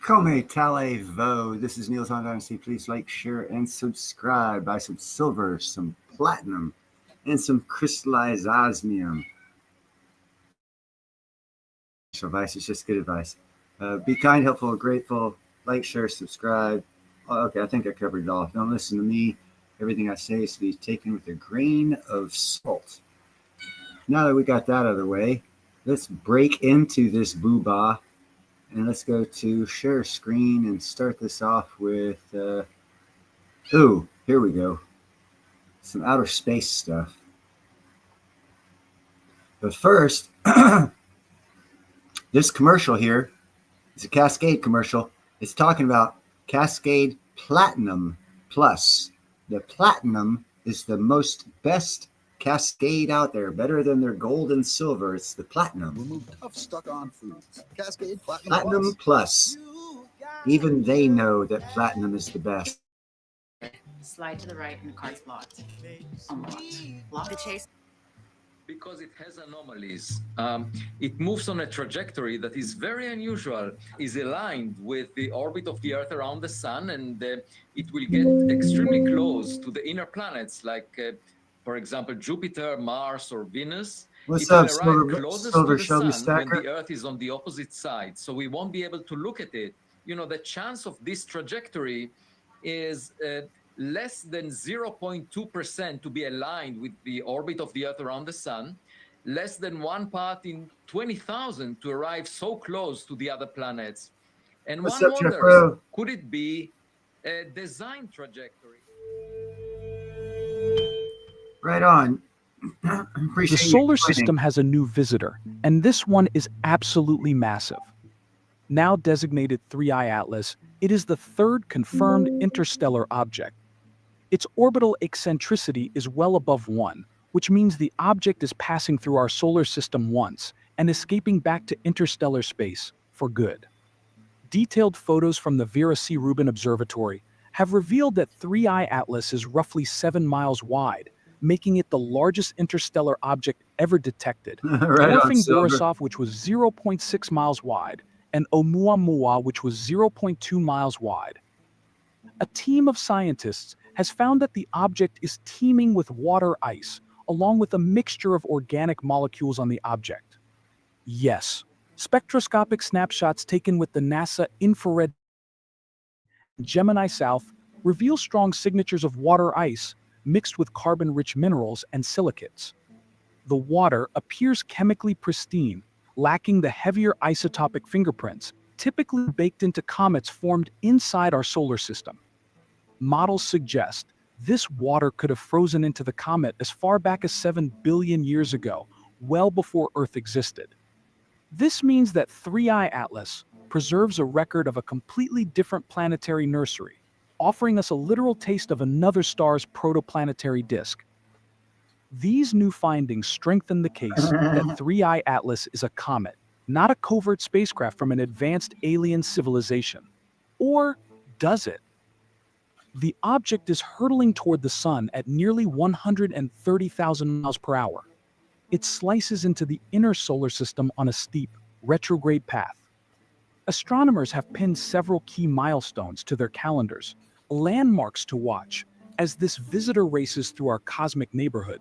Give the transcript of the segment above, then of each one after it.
Come tale vo. This is Neil's on Dynasty. Please like, share, and subscribe. Buy some silver, some platinum, and some crystallized osmium. So advice is just good advice. Be kind, helpful, grateful. Like, share, subscribe. Oh, okay, I think I covered it all. Don't listen to me. Everything I say is to be taken with a grain of salt. Now that we got that out of the way, let's break into this boo-bah. And let's go to share screen and start this off with, here we go. Some outer space stuff. But first, this commercial here is a Cascade commercial. It's talking about Cascade Platinum Plus. The Platinum is the best Cascade out there, better than their gold and silver. It's the Platinum. Remove tough stuck-on foods. Cascade Platinum Plus. Even they know that Platinum is the best. Slide to the right and the card's blocked. Unlocked. Lock the chase. Because it has anomalies. It moves on a trajectory that is very unusual, is aligned with the orbit of the Earth around the Sun, and it will get extremely close to the inner planets, like, for example, Jupiter, Mars, or Venus. What's it will up, arrive Silver, closest Silver to the Shelby Sun when Stacker? the Earth is on the opposite side, so we won't be able to look at it. You know, the chance of this trajectory is less than 0.2% to be aligned with the orbit of the Earth around the Sun, less than 1 part in 20,000 to arrive so close to the other planets. And What's one up, wonders, Jeffro? could it be a design trajectory? Right on. The Appreciate you solar explaining. system has a new visitor, and this one is absolutely massive. Now designated 3I Atlas, it is the third confirmed interstellar object. Its orbital eccentricity is well above 1, which means the object is passing through our solar system once and escaping back to interstellar space for good. Detailed photos from the Vera C. Rubin Observatory have revealed that 3I Atlas is roughly 7 miles wide, making it the largest interstellar object ever detected, Right on, dwarfing Silver. Borisov, which was 0.6 miles wide, and Oumuamua, which was 0.2 miles wide. A team of scientists has found that the object is teeming with water ice, along with a mixture of organic molecules on the object. Yes, spectroscopic snapshots taken with the NASA infrared Gemini South reveal strong signatures of water ice mixed with carbon-rich minerals and silicates. The water appears chemically pristine, lacking the heavier isotopic fingerprints typically baked into comets formed inside our solar system. Models suggest this water could have frozen into the comet as far back as 7 billion years ago, well before Earth existed. This means that 3I Atlas preserves a record of a completely different planetary nursery, offering us a literal taste of another star's protoplanetary disk. These new findings strengthen the case that 3I Atlas is a comet, not a covert spacecraft from an advanced alien civilization. Or does it? The object is hurtling toward the Sun at nearly 130,000 miles per hour. It slices into the inner solar system on a steep, retrograde path. Astronomers have pinned several key milestones to their calendars, landmarks to watch, as this visitor races through our cosmic neighborhood.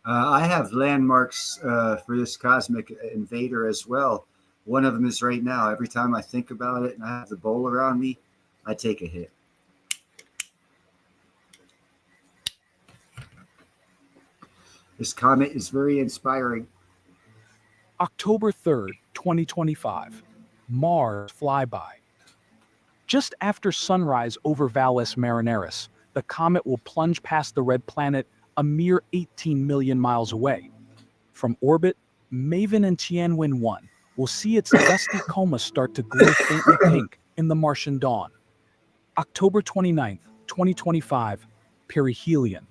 I have landmarks for this cosmic invader as well. One of them is right now. Every time I think about it and I have the bowl around me, I take a hit. This comet is very inspiring. October 3rd, 2025. Mars flyby. Just after sunrise over Valles Marineris, the comet will plunge past the red planet a mere 18 million miles away. From orbit, Maven and Tianwen 1 will see its dusty coma start to glow faintly pink in the Martian dawn. October 29th, 2025, perihelion.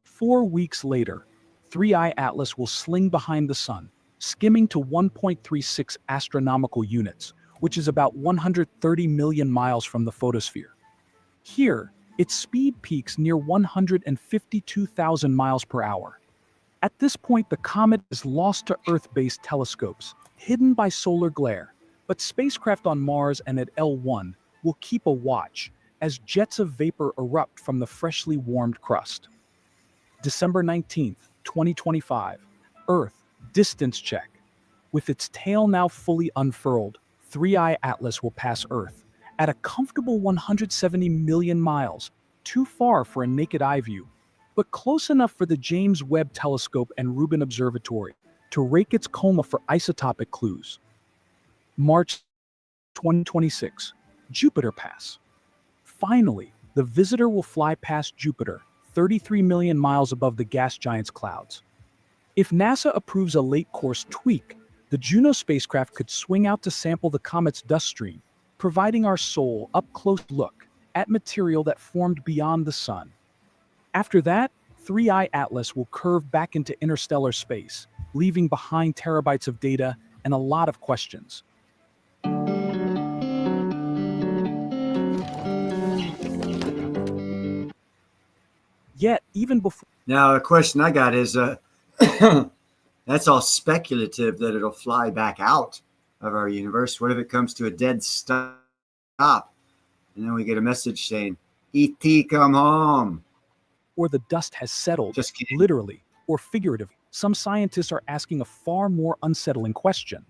4 weeks later, 3I Atlas will sling behind the Sun, skimming to 1.36 astronomical units, which is about 130 million miles from the photosphere. Here, its speed peaks near 152,000 miles per hour. At this point, the comet is lost to Earth-based telescopes, hidden by solar glare, But spacecraft on Mars and at L1 will keep a watch as jets of vapor erupt from the freshly warmed crust. December 19th, 2025, Earth, distance check. With its tail now fully unfurled, 3I Atlas will pass Earth at a comfortable 170 million miles, too far for a naked eye view, but close enough for the James Webb Telescope and Rubin Observatory to rake its coma for isotopic clues. March 2026, Jupiter pass. Finally, the visitor will fly past Jupiter, 33 million miles above the gas giant's clouds. If NASA approves a late course tweak, the Juno spacecraft could swing out to sample the comet's dust stream, providing our soul up-close look at material that formed beyond the sun. After that, 3I Atlas will curve back into interstellar space, leaving behind terabytes of data and a lot of questions. Yet, even before Now, a question I got is that's all speculative that it'll fly back out of our universe. What if it comes to a dead stop and then we get a message saying, E.T., come home? the dust has settled, Just kidding. literally or figuratively, some scientists are asking a far more unsettling question.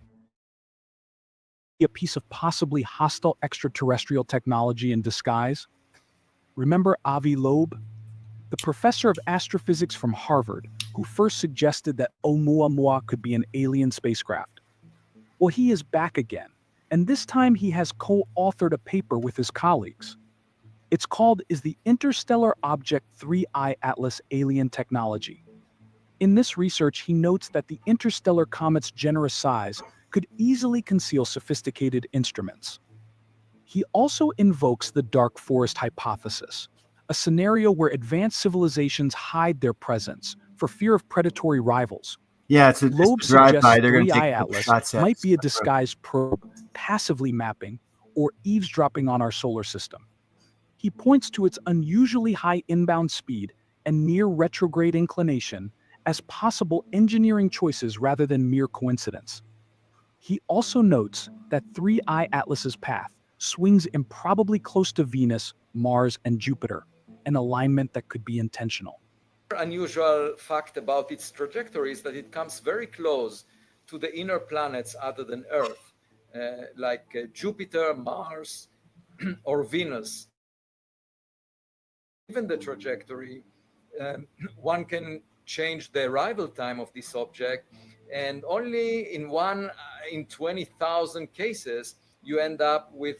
A piece of possibly hostile extraterrestrial technology in disguise? Remember Avi Loeb, the professor of astrophysics from Harvard, who first suggested that Oumuamua could be an alien spacecraft? Well, he is back again, and this time he has co-authored a paper with his colleagues. It's called Is the Interstellar Object 3I Atlas Alien Technology? In this research, he notes that the interstellar comet's generous size could easily conceal sophisticated instruments. He also invokes the dark forest hypothesis, a scenario where advanced civilizations hide their presence for fear of predatory rivals. Yeah, it's a Loeb drive-by. suggests They're going to 3I take Atlas shots at might us. be a disguised probe, passively mapping, or eavesdropping on our solar system. He points to its unusually high inbound speed and near retrograde inclination as possible engineering choices rather than mere coincidence. He also notes that 3I Atlas's path swings improbably close to Venus, Mars, and Jupiter, an alignment that could be intentional. Unusual fact about its trajectory is that it comes very close to the inner planets other than Earth, like Jupiter, Mars, or Venus. Given the trajectory, one can change the arrival time of this object, and only in 1 in 20,000 cases you end up with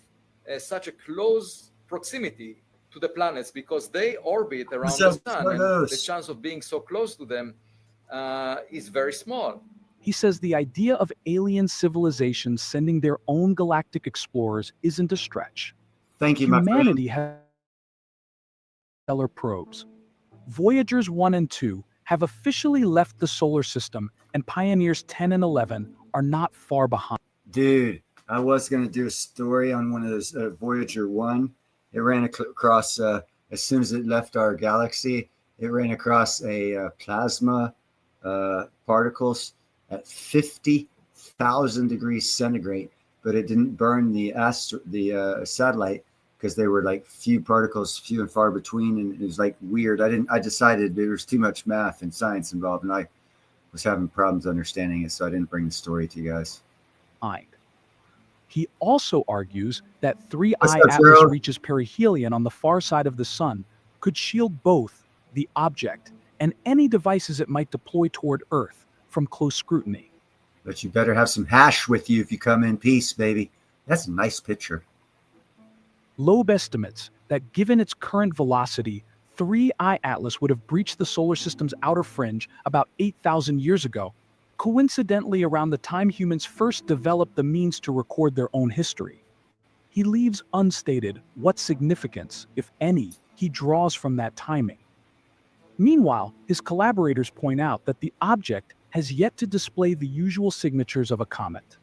such a close proximity to the planets, because they orbit around the sun, and the chance of being so close to them is very small. He says the idea of alien civilizations sending their own galactic explorers isn't a stretch. Thank you, my friend. Humanity has stellar probes. Voyagers 1 and 2 have officially left the solar system, and Pioneers 10 and 11 are not far behind. Dude, I was going to do a story on one of those Voyager 1. It ran across, as soon as it left our galaxy, it ran across a plasma particles at 50,000 degrees centigrade, but it didn't burn the satellite because they were like few particles, few and far between, and it was like weird. I decided there was too much math and science involved, and I was having problems understanding it, so I didn't bring the story to you guys. He also argues that 3I What's up, Atlas Gerald? reaches perihelion on the far side of the sun could shield both the object and any devices it might deploy toward Earth from close scrutiny. But you better have some hash with you if you come in peace, baby. That's a nice picture. Loeb estimates that given its current velocity, 3I Atlas would have breached the solar system's outer fringe about 8,000 years ago, coincidentally around the time humans first developed the means to record their own history. He leaves unstated what significance, if any, he draws from that timing. Meanwhile, his collaborators point out that the object has yet to display the usual signatures of a comet.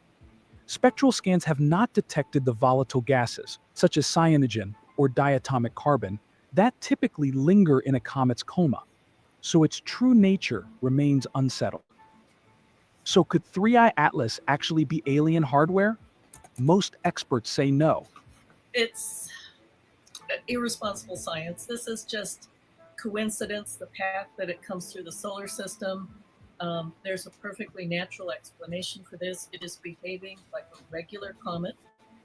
Spectral scans have not detected the volatile gases, such as cyanogen or diatomic carbon, that typically linger in a comet's coma, so its true nature remains unsettled. So could 3I Atlas actually be alien hardware? most experts say no. It's irresponsible science. This is just coincidence, the path that it comes through the solar system. There's a perfectly natural explanation for this. It is behaving like a regular comet,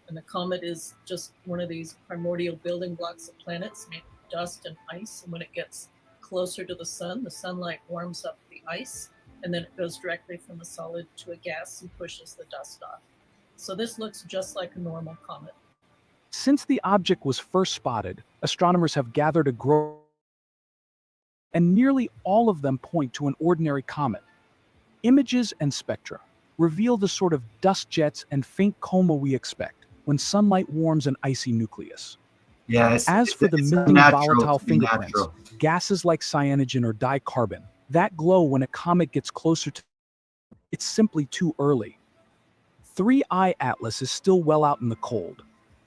and the comet is just one of these primordial building blocks of planets made of dust and ice. And when it gets closer to the sunlight warms up the ice, and then it goes directly from a solid to a gas and pushes the dust off. So this looks just like a normal comet. Since the object was first spotted, astronomers have gathered a growing, and nearly all of them point to an ordinary comet. Images and spectra reveal the sort of dust jets and faint coma we expect when sunlight warms an icy nucleus. Yeah. As for the million unnatural volatile to be fingerprints, natural. gases like cyanogen or dicarbon, that glow when a comet gets closer to, it's simply too early. 3I Atlas is still well out in the cold.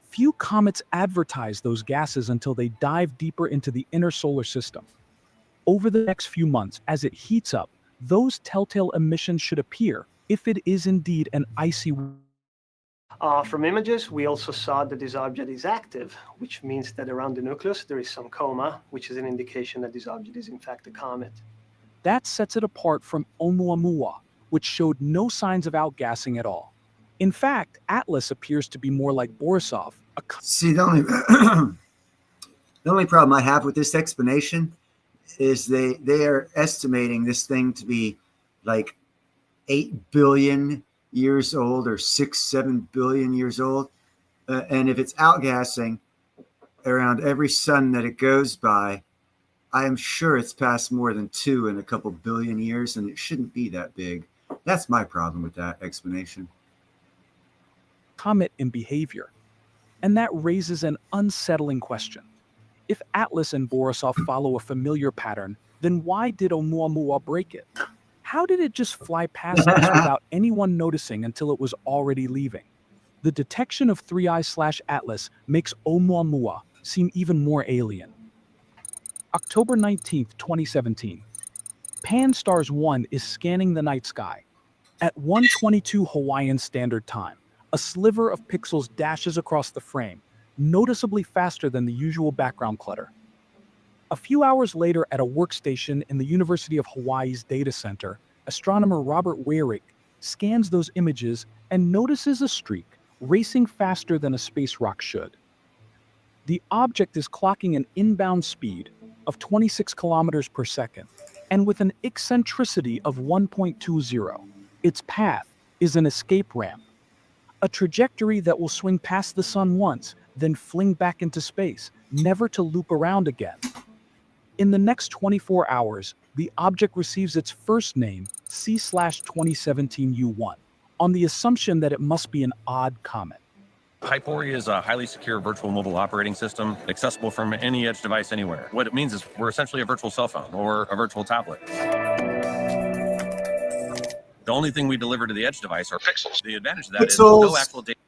Few comets advertise those gases until they dive deeper into the inner solar system. Over the next few months, as it heats up, those telltale emissions should appear if it is indeed an icy. From images, we also saw that this object is active, which means that around the nucleus there is some coma, which is an indication that this object is in fact a comet. That sets it apart from Oumuamua, which showed no signs of outgassing at all. In fact, Atlas appears to be more like Borisov, a See, the only problem I have with this explanation is they are estimating this thing to be like 8 billion years old or 6-7 billion years old. And if it's outgassing around every sun that it goes by, I am sure it's passed more than 2 in a couple billion years, and it shouldn't be that big. That's my problem with that explanation. comet in behavior. And that raises an unsettling question. If Atlas and Borisov follow a familiar pattern, then why did Oumuamua break it? How did it just fly past us without anyone noticing until it was already leaving? The detection of 3I/Atlas makes Oumuamua seem even more alien. October 19th, 2017. Pan-STARRS 1 is scanning the night sky. At 1:22 Hawaiian Standard Time, a sliver of pixels dashes across the frame, noticeably faster than the usual background clutter. A few hours later at a workstation in the University of Hawaii's data center, astronomer Robert Weyrich scans those images and notices a streak racing faster than a space rock should. The object is clocking an inbound speed of 26 kilometers per second, and with an eccentricity of 1.20. Its path is an escape ramp, a trajectory that will swing past the sun once, then fling back into space, never to loop around again. In the next 24 hours, the object receives its first name, C/2017 U1, on the assumption that it must be an odd comet. Hypori is a highly secure virtual mobile operating system accessible from any edge device anywhere. What it means is we're essentially a virtual cell phone or a virtual tablet. The only thing we deliver to the edge device are pixels. The advantage of that is no Pixels. actual data.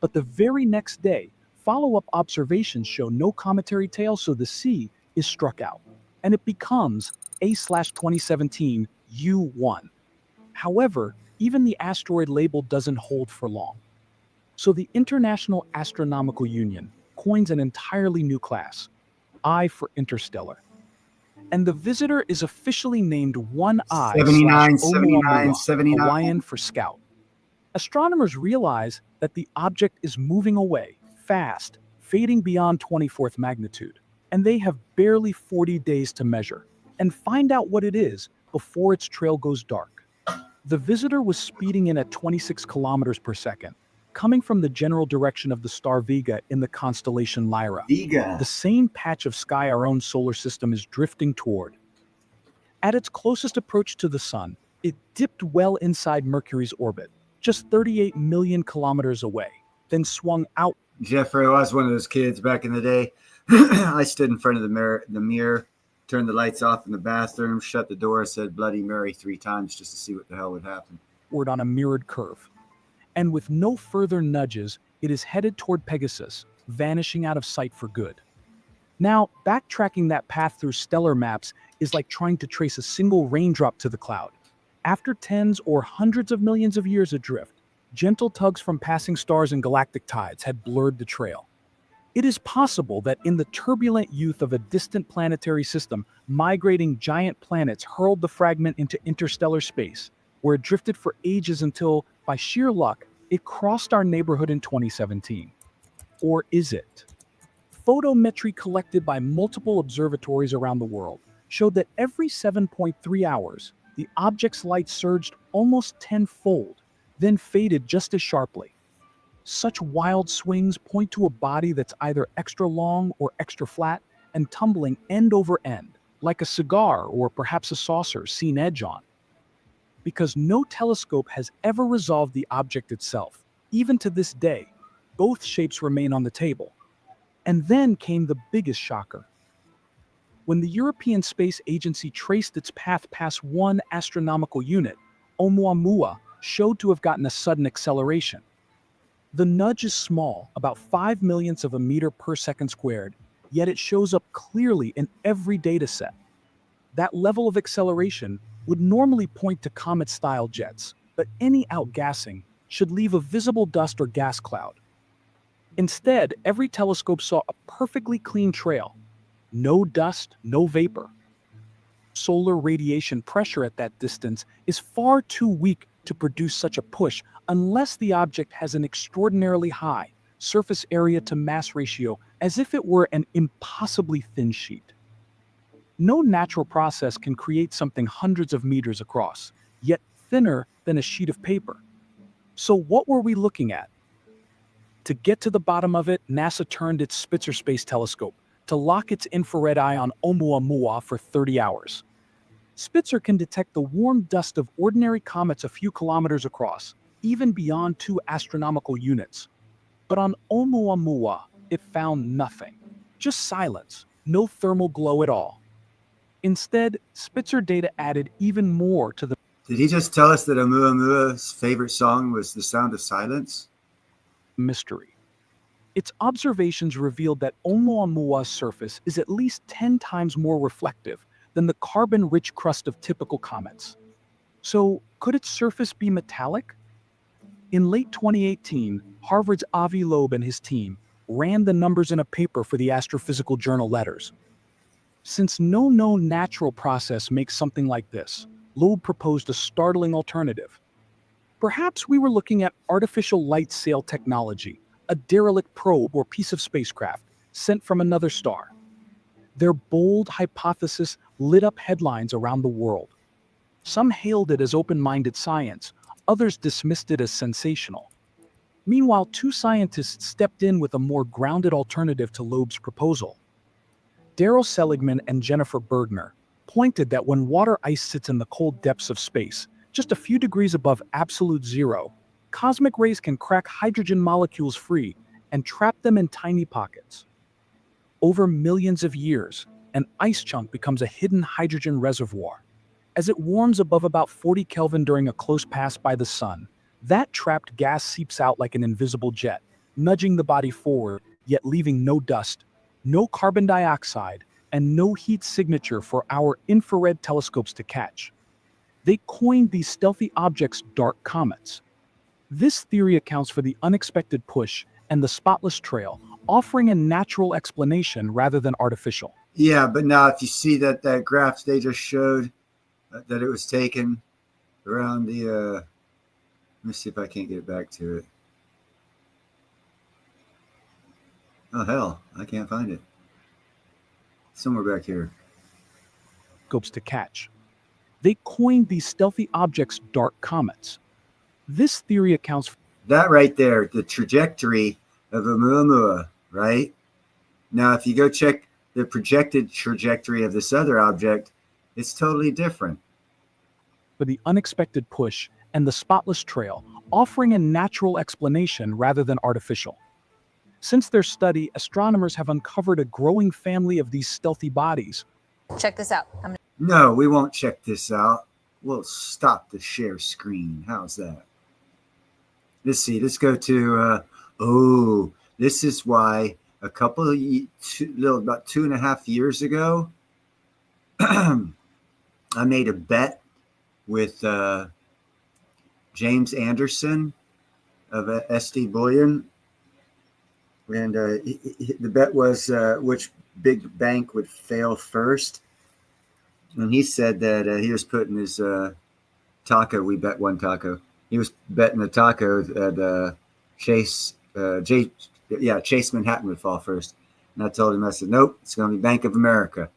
But the very next day, follow-up observations show no cometary tail, so the C is struck out, and it becomes A/2017 U1. However, even the asteroid label doesn't hold for long. So the International Astronomical Union coins an entirely new class, I for interstellar. And the visitor is officially named 1I 79, / 79, Oumuamua, 79. Hawaiian for scout. Astronomers realize that the object is moving away, fast, fading beyond 24th magnitude, and they have barely 40 days to measure and find out what it is before its trail goes dark. The visitor was speeding in at 26 kilometers per second, coming from the general direction of the star Vega in the constellation Lyra, Vega. the same patch of sky our own solar system is drifting toward. At its closest approach to the sun, it dipped well inside Mercury's orbit, just 38 million kilometers away, then swung out. Jeffrey, I was one of those kids back in the day. I stood in front of the mirror, turned the lights off in the bathroom, shut the door, said Bloody Mary 3 times just to see what the hell would happen. On a mirrored curve. And with no further nudges, it is headed toward Pegasus, vanishing out of sight for good. Now, backtracking that path through stellar maps is like trying to trace a single raindrop to the cloud. After tens or hundreds of millions of years adrift, gentle tugs from passing stars and galactic tides had blurred the trail. It is possible that in the turbulent youth of a distant planetary system, migrating giant planets hurled the fragment into interstellar space, where it drifted for ages until, by sheer luck, it crossed our neighborhood in 2017. Or is it? Photometry collected by multiple observatories around the world showed that every 7.3 hours, the object's light surged almost tenfold, then faded just as sharply. Such wild swings point to a body that's either extra long or extra flat and tumbling end over end, like a cigar or perhaps a saucer seen edge on. Because no telescope has ever resolved the object itself, even to this day, both shapes remain on the table. And then came the biggest shocker. When the European Space Agency traced its path past one astronomical unit, Oumuamua showed to have gotten a sudden acceleration. The nudge is small, about 5 millionths of a meter per second squared, yet it shows up clearly in every data set. That level of acceleration would normally point to comet-style jets, but any outgassing should leave a visible dust or gas cloud. Instead, every telescope saw a perfectly clean trail. No dust, no vapor. Solar radiation pressure at that distance is far too weak to produce such a push unless the object has an extraordinarily high surface area to mass ratio, as if it were an impossibly thin sheet. No natural process can create something hundreds of meters across, yet thinner than a sheet of paper. So what were we looking at? To get to the bottom of it, NASA turned its Spitzer Space Telescope to lock its infrared eye on Oumuamua for 30 hours. Spitzer can detect the warm dust of ordinary comets a few kilometers across, even beyond 2 astronomical units. But on Oumuamua, it found nothing. Just silence, no thermal glow at all. Instead, Spitzer data added even more to the Did he just tell us that Oumuamua's favorite song was The Sound of Silence? mystery. Its observations revealed that Oumuamua's surface is at least 10 times more reflective than the carbon-rich crust of typical comets. So, could its surface be metallic? In late 2018, Harvard's Avi Loeb and his team ran the numbers in a paper for the astrophysical journal Letters. Since no known natural process makes something like this, Loeb proposed a startling alternative. Perhaps we were looking at artificial light sail technology, a derelict probe or piece of spacecraft sent from another star. Their bold hypothesis lit up headlines around the world. Some hailed it as open-minded science, others dismissed it as sensational. Meanwhile, 2 scientists stepped in with a more grounded alternative to Loeb's proposal. Daryl Seligman and Jennifer Bergner pointed that when water ice sits in the cold depths of space, just a few degrees above absolute zero, cosmic rays can crack hydrogen molecules free and trap them in tiny pockets. Over millions of years, an ice chunk becomes a hidden hydrogen reservoir. As it warms above about 40 Kelvin during a close pass by the sun, that trapped gas seeps out like an invisible jet, nudging the body forward, yet leaving no dust, no carbon dioxide, and no heat signature for our infrared telescopes to catch. They coined these stealthy objects dark comets. This theory accounts for the unexpected push and the spotless trail, offering a natural explanation rather than artificial. Yeah, but now if you see that graph they just showed, that it was taken around the, let me see if I can't get back to it. Oh, hell, I can't find it. Somewhere back here. Scopes to catch. They coined these stealthy objects dark comets. This theory accounts for That right there, the trajectory of Oumuamua, right? Now, if you go check the projected trajectory of this other object, it's totally different. the unexpected push and the spotless trail, offering a natural explanation rather than artificial. Since their study, astronomers have uncovered a growing family of these stealthy bodies. Check this out. No, we won't check this out. We'll stop the share screen. How's that? Let's see. Let's go to, this is why a couple of, about 2.5 years ago, I made a bet with James Anderson of ST Bullion. And the bet was which big bank would fail first. And he said that he was putting his taco. We bet one taco. He was betting the taco that Chase Manhattan would fall first. And I told him, I said, nope, it's going to be Bank of America.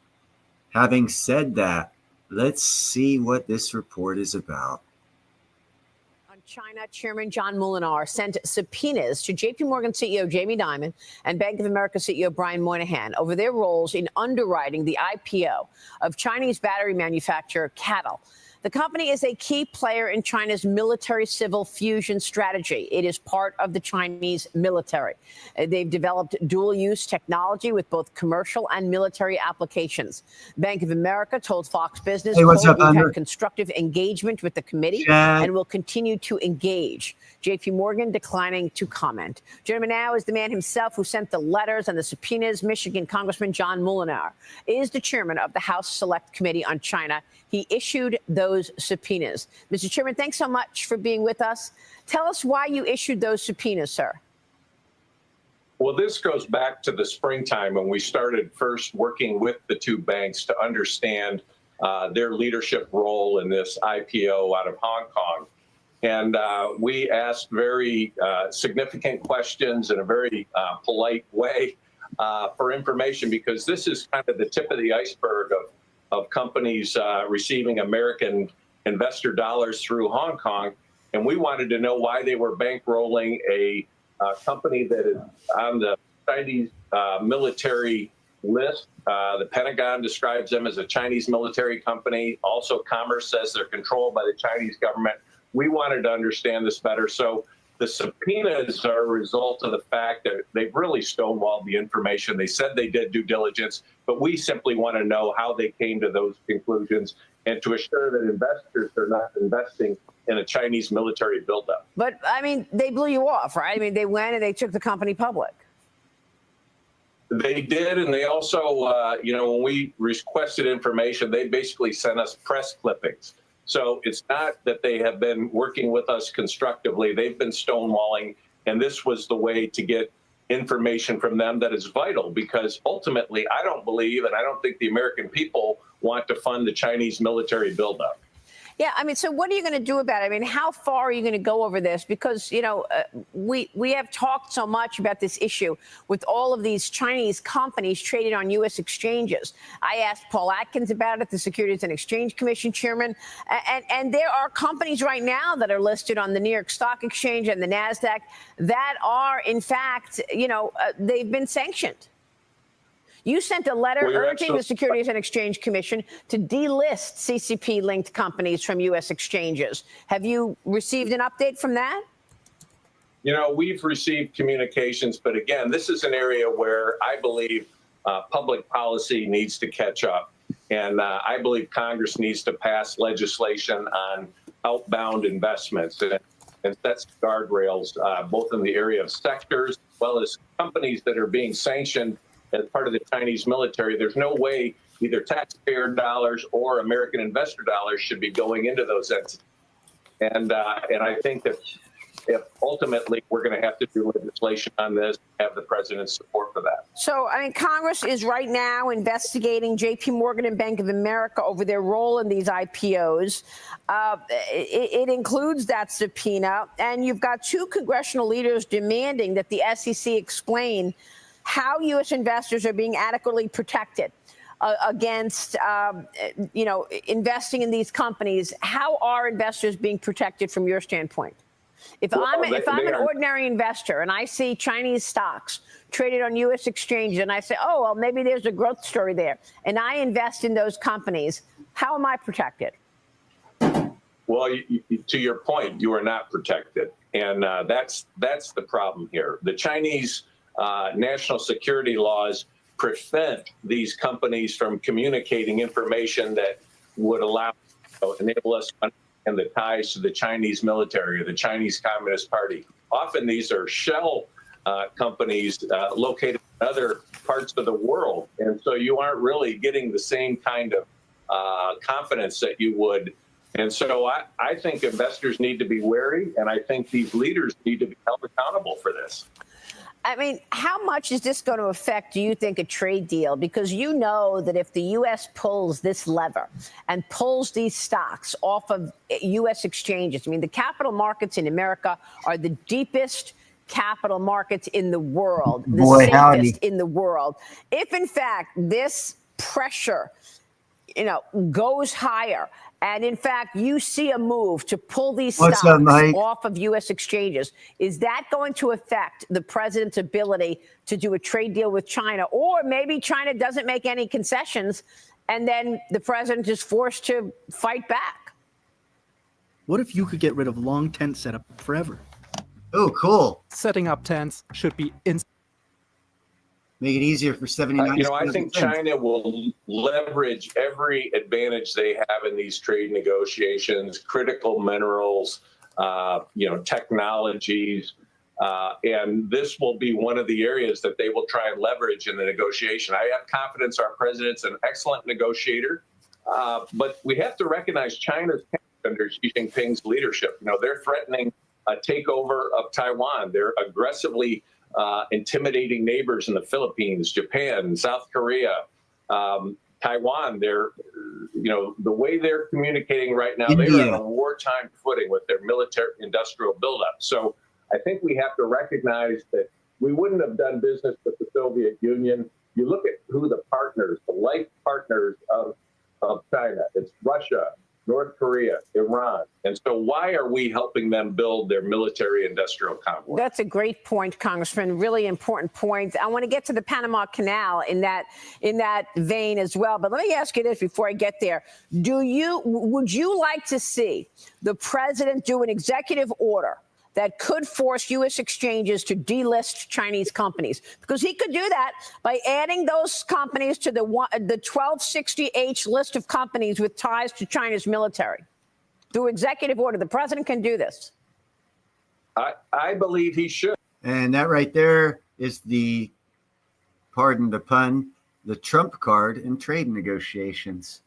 Having said that, let's see what this report is about. On China, Chairman John Moolenaar sent subpoenas to JP Morgan CEO Jamie Dimon and Bank of America CEO Brian Moynihan over their roles in underwriting the IPO of Chinese battery manufacturer CATL. The company is a key player in China's military-civil fusion strategy. It is part of the Chinese military. They've developed dual-use technology with both commercial and military applications. Bank of America told Fox Business, Hey, what's up, we've Hunter? had constructive engagement with the committee Chad. and will continue to engage. JP Morgan declining to comment. Joining me now is the man himself who sent the letters and the subpoenas. Michigan Congressman John Moolenaar is the chairman of the House Select Committee on China. He issued those subpoenas. Mr. Chairman, thanks so much for being with us. Tell us why you issued those subpoenas, sir. Well, this goes back to the springtime when we started first working with the two banks to understand their leadership role in this IPO out of Hong Kong. And we asked very significant questions in a very polite way for information, because this is kind of the tip of the iceberg of companies receiving American investor dollars through Hong Kong. And we wanted to know why they were bankrolling a company that is on the Chinese military list. The Pentagon describes them as a Chinese military company. Also, Commerce says they're controlled by the Chinese government. We wanted to understand this better. So the subpoenas are a result of the fact that they've really stonewalled the information. They said they did due diligence, but we simply want to know how they came to those conclusions and to assure that investors are not investing in a Chinese military buildup. But, I mean, they blew you off, right? I mean, they went and they took the company public. They did, and they also, when we requested information, they basically sent us press clippings. So it's not that they have been working with us constructively. They've been stonewalling, and this was the way to get information from them that is vital, because ultimately, I don't believe, and I don't think the American people want to fund the Chinese military buildup. Yeah, I mean, so what are you going to do about it? I mean, how far are you going to go over this? Because, we have talked so much about this issue with all of these Chinese companies traded on U.S. exchanges. I asked Paul Atkins about it, the Securities and Exchange Commission chairman. And there are companies right now that are listed on the New York Stock Exchange and the NASDAQ that are, in fact, they've been sanctioned. You sent a letter urging the Securities and Exchange Commission to delist CCP-linked companies from U.S. exchanges. Have you received an update from that? We've received communications, but again, this is an area where I believe public policy needs to catch up. And I believe Congress needs to pass legislation on outbound investments and sets guardrails, both in the area of sectors as well as companies that are being sanctioned as part of the Chinese military. There's no way either taxpayer dollars or American investor dollars should be going into those entities. And I think that if ultimately we're going to have to do legislation on this, have the president's support for that. So, I mean, Congress is right now investigating JP Morgan and Bank of America over their role in these IPOs. It includes that subpoena. And you've got two congressional leaders demanding that the SEC explain how U.S. investors are being adequately protected against, investing in these companies. How are investors being protected from your standpoint? If I'm an ordinary investor and I see Chinese stocks traded on U.S. exchanges and I say, oh, well, maybe there's a growth story there, and I invest in those companies, how am I protected? Well, to your point, you are not protected. And that's the problem here. The Chinese national security laws prevent these companies from communicating information that would enable us to understand the ties to the Chinese military or the Chinese Communist Party. Often these are shell companies located in other parts of the world. And so you aren't really getting the same kind of confidence that you would And so I think investors need to be wary, and I think these leaders need to be held accountable for this. I mean, how much is this going to affect, do you think, a trade deal? Because you know that if the U.S. pulls this lever and pulls these stocks off of U.S. exchanges, I mean, the capital markets in America are the deepest capital markets in the world, the Boy, safest howdy. in the world. If, in fact, this pressure, goes higher, and in fact, you see a move to pull these What's stocks up, Mike? off of U.S. exchanges, is that going to affect the president's ability to do a trade deal with China? Or maybe China doesn't make any concessions, and then the president is forced to fight back? What if you could get rid of long tent setup forever? Oh, cool. Setting up tents should be Make it easier for 79. I think China will leverage every advantage they have in these trade negotiations, critical minerals, technologies, and this will be one of the areas that they will try and leverage in the negotiation. I have confidence our president's an excellent negotiator, but we have to recognize China's under Xi Jinping's leadership. They're threatening a takeover of Taiwan. They're aggressively intimidating neighbors in the Philippines, Japan, South Korea, Taiwan. They're, the way they're communicating right now, they're on a wartime footing with their military industrial buildup. So I think we have to recognize that we wouldn't have done business with the Soviet Union. You look at who the partners, the life partners of China. It's Russia, North Korea, Iran. And so why are we helping them build their military industrial complex? That's a great point, Congressman. Really important point. I want to get to the Panama Canal in that vein as well. But let me ask you this before I get there. Would you like to see the president do an executive order that could force U.S. exchanges to delist Chinese companies? Because he could do that by adding those companies to the 1260H list of companies with ties to China's military. Through executive order, the president can do this. I believe he should. And that right there is the, pardon the pun, the Trump card in trade negotiations.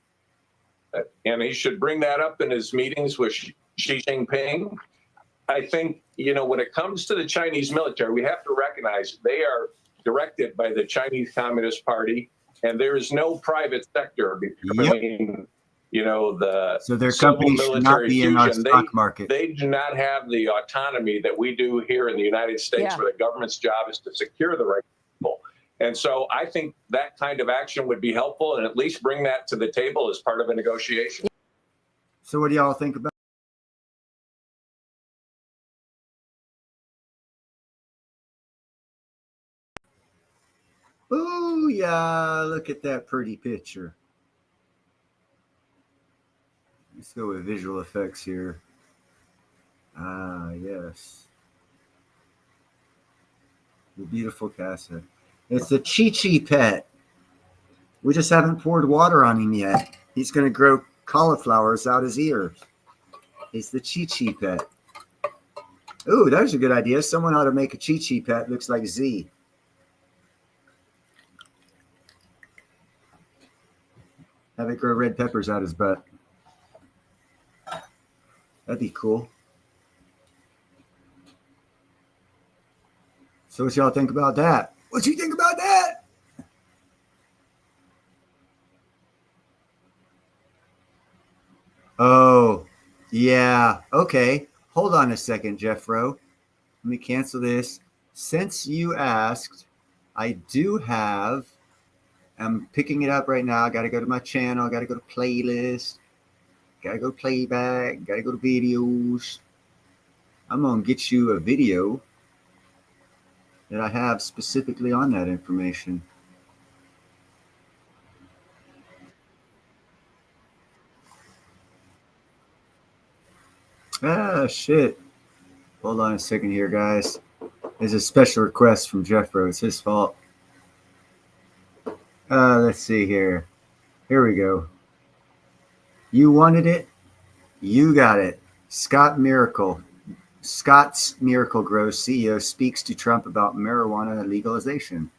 And he should bring that up in his meetings with Xi Jinping. I think, when it comes to the Chinese military, we have to recognize they are directed by the Chinese Communist Party, and there is no private sector between, So their civil companies should not military be in our fusion. stock market. They do not have the autonomy that we do here in the United States, where the government's job is to secure the right people. And so I think that kind of action would be helpful, and at least bring that to the table as part of a negotiation. So what do y'all think about? Oh, yeah, look at that pretty picture. Let's go with visual effects here. Ah, yes. The beautiful Casa. It's a Chi-Chi pet. We just haven't poured water on him yet. He's going to grow cauliflowers out his ears. It's the Chi-Chi pet. Ooh, there's a good idea. Someone ought to make a Chi-Chi pet. Looks like Z. Have it grow red peppers out his butt. That'd be cool. So what y'all think about that? What you think about that? Oh, yeah. Okay. Hold on a second, Jeffro. Let me cancel this. Since you asked, I do have, I'm picking it up right now. I got to go to my channel. I got to go to playlist. Got to go to playback. Got to go to videos. I'm going to get you a video that I have specifically on that information. Ah, shit. Hold on a second here, guys. There's a special request from Jeffro. It's his fault. Let's see here. Here we go. You wanted it. You got it. Scott's Miracle Grow CEO speaks to Trump about marijuana legalization.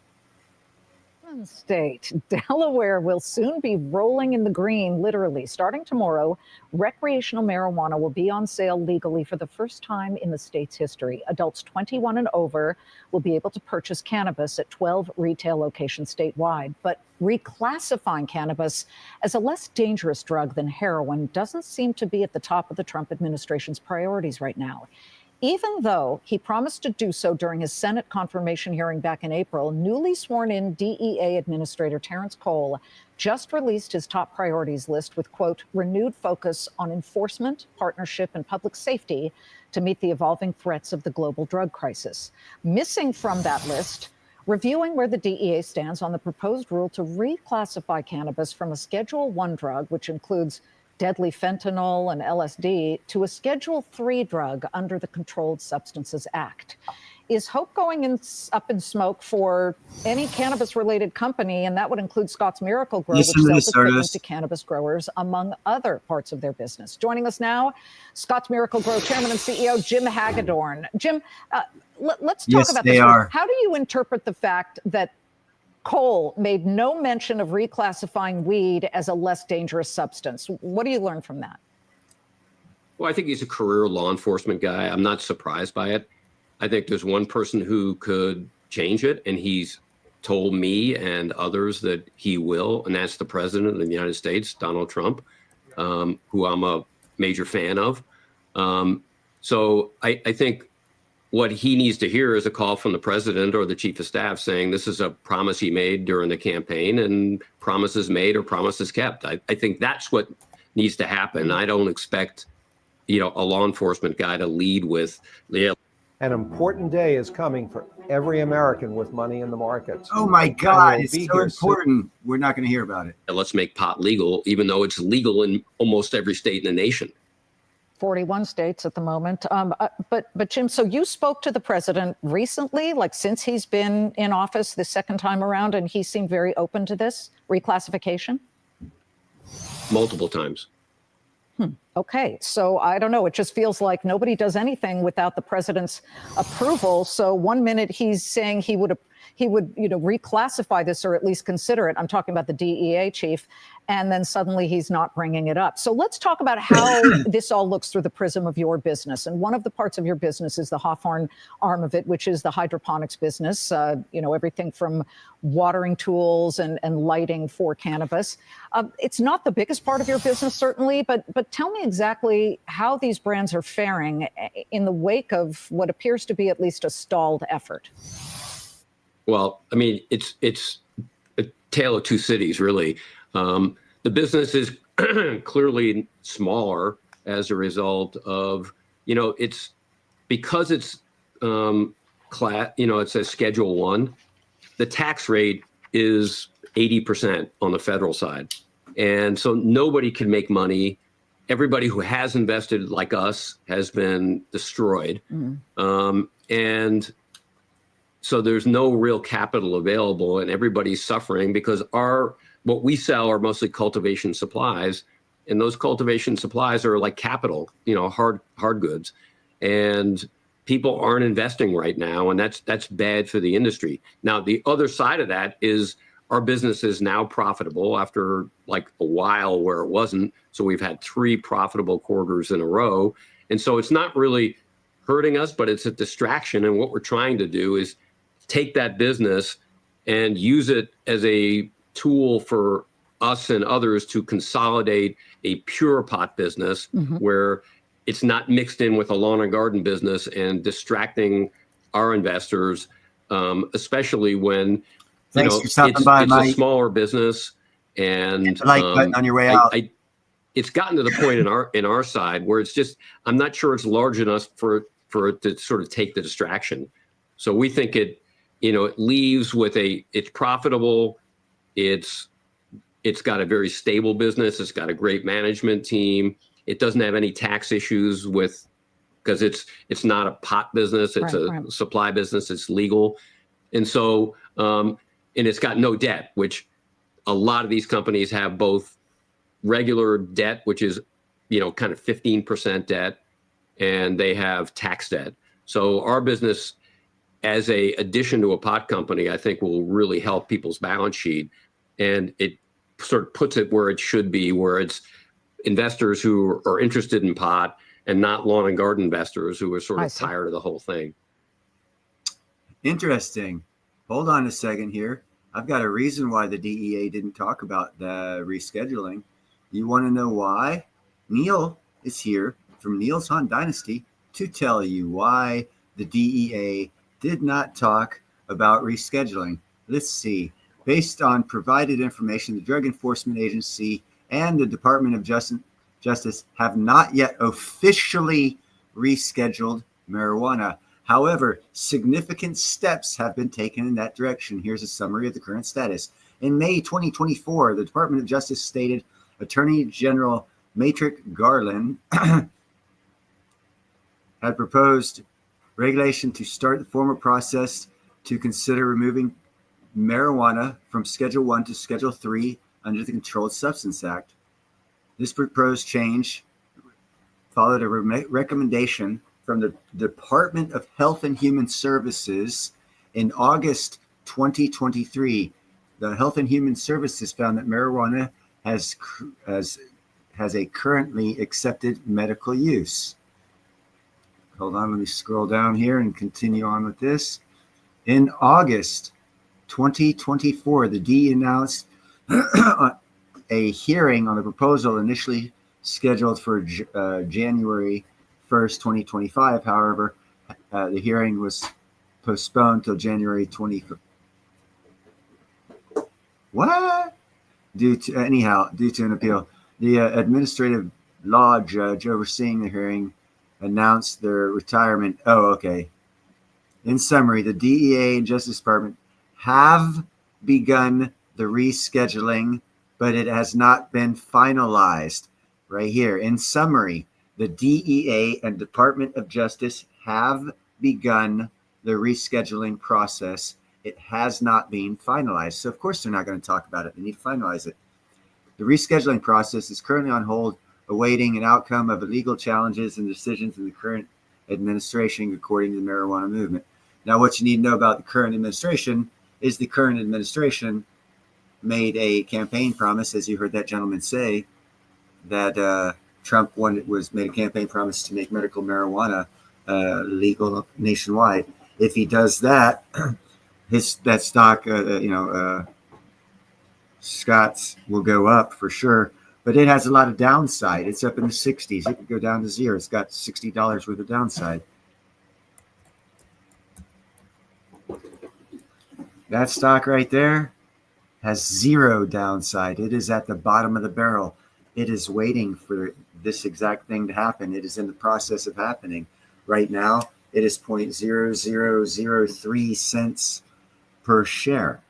State, Delaware will soon be rolling in the green, literally. Starting tomorrow, recreational marijuana will be on sale legally for the first time in the state's history. Adults 21 and over will be able to purchase cannabis at 12 retail locations statewide. But reclassifying cannabis as a less dangerous drug than heroin doesn't seem to be at the top of the Trump administration's priorities right now. Even though he promised to do so during his Senate confirmation hearing back in April, newly sworn in DEA Administrator Terrence Cole just released his top priorities list with, quote, renewed focus on enforcement, partnership, and public safety to meet the evolving threats of the global drug crisis. Missing from that list, reviewing where the DEA stands on the proposed rule to reclassify cannabis from a Schedule I drug, which includes deadly fentanyl and LSD, to a Schedule III drug under the Controlled Substances Act. Is hope going up in smoke for any cannabis-related company, and that would include Scott's Miracle-Gro, which sells equipment to cannabis growers, among other parts of their business? Joining us now, Scott's Miracle-Gro Chairman and CEO Jim Hagedorn. Jim, let's talk about this. How do you interpret the fact that Cole made no mention of reclassifying weed as a less dangerous substance? What do you learn from that? Well, I think he's a career law enforcement guy. I'm not surprised by it. I think there's one person who could change it, and he's told me and others that he will, and that's the president of the United States, Donald Trump, who I'm a major fan of. So I think what he needs to hear is a call from the president or the chief of staff saying this is a promise he made during the campaign, and promises made or promises kept. I think that's what needs to happen. I don't expect, a law enforcement guy to lead with An important day is coming for every American with money in the markets. Oh my God, it's so important. We're not going to hear about it. Let's make pot legal, even though it's legal in almost every state in the nation. 41 states at the moment. But Jim, so you spoke to the president recently, like since he's been in office the second time around, and he seemed very open to this reclassification? Multiple times. Okay, so I don't know. It just feels like nobody does anything without the president's approval. So one minute he's saying he would, reclassify this or at least consider it. I'm talking about the DEA chief. And then suddenly he's not bringing it up. So let's talk about how this all looks through the prism of your business. And one of the parts of your business is the Hawthorne arm of it, which is the hydroponics business, everything from watering tools and lighting for cannabis. It's not the biggest part of your business, certainly, but tell me exactly how these brands are faring in the wake of what appears to be at least a stalled effort. Well, I mean, it's a tale of two cities, really. The business is clearly smaller as a result of, it's because it's it says Schedule I. The tax rate is 80% on the federal side, and so nobody can make money. Everybody who has invested, like us, has been destroyed, and so there's no real capital available, and everybody's suffering because what we sell are mostly cultivation supplies, and those cultivation supplies are like capital, hard goods, and people aren't investing right now, and that's bad for the industry. Now, the other side of that is our business is now profitable after like a while where it wasn't. So we've had 3 profitable quarters in a row, and so it's not really hurting us, but it's a distraction. And what we're trying to do is take that business and use it as a tool for us and others to consolidate a pure pot business where it's not mixed in with a lawn and garden business and distracting our investors, especially when it's a smaller business and button on your way out. It's gotten to the point in our side where it's just, I'm not sure it's large enough for it to sort of take the distraction. So we think it leaves with it's profitable. It's got a very stable business. It's got a great management team. It doesn't have any tax issues because it's not a pot business. It's a supply business. It's legal. And so, and it's got no debt, which a lot of these companies have both regular debt, which is, kind of 15% debt, and they have tax debt. So our business as a addition to a pot company, I think will really help people's balance sheet. And it sort of puts it where it should be, where it's investors who are interested in pot and not lawn and garden investors who are sort of tired of the whole thing. Interesting. Hold on a second here. I've got a reason why the DEA didn't talk about the rescheduling. You want to know why? Neil is here from Neil's Hunt Dynasty to tell you why the DEA did not talk about rescheduling. Let's see. Based on provided information, the Drug Enforcement Agency and the Department of Justice have not yet officially rescheduled marijuana. However, significant steps have been taken in that direction. Here's a summary of the current status. In May 2024, the Department of Justice stated Attorney General Merrick Garland had proposed regulation to start the formal process to consider removing marijuana from Schedule 1 to Schedule 3 under the Controlled Substance Act. This proposed change followed a recommendation from the Department of Health and Human Services in August 2023. The Health and Human Services found that marijuana has a currently accepted medical use. Hold on, let me scroll down here and continue on with this. In August 2024, the DEA announced a hearing on the proposal initially scheduled for January 1st, 2025. However, the hearing was postponed till January 20th. What? Due to an appeal. The administrative law judge overseeing the hearing announced their retirement. Oh, okay. In summary, the DEA and Justice Department have begun the rescheduling, but it has not been finalized. Right here. In summary, the DEA and Department of Justice have begun the rescheduling process. It has not been finalized. So, of course, they're not going to talk about it. They need to finalize it. The rescheduling process is currently on hold, awaiting an outcome of legal challenges and decisions in the current administration, according to the marijuana movement. Now, what you need to know about the current administration is the current administration made a campaign promise, as you heard that gentleman say, that Trump made a campaign promise to make medical marijuana legal nationwide. If he does that, that stock, Scott's will go up for sure, but it has a lot of downside. It's up in the 60s. It could go down to zero. It's got $60 worth of downside. That stock right there has zero downside. It is at the bottom of the barrel. It is waiting for this exact thing to happen. It is in the process of happening. Right now, it is 0.0003 cents per share.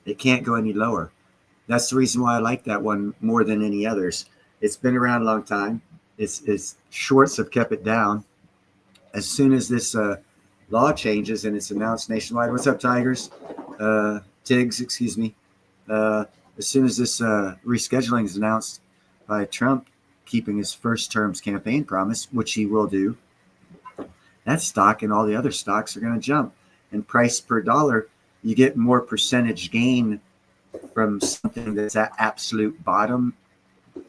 It can't go any lower. That's the reason why I like that one more than any others. It's been around a long time. Its shorts have kept it down. As soon as this law changes and it's announced nationwide, what's up, Tigers? Tiggs, excuse me. As soon as this rescheduling is announced by Trump, keeping his first term's campaign promise, which he will do, that stock and all the other stocks are going to jump. And price per dollar, you get more percentage gain from something that's at absolute bottom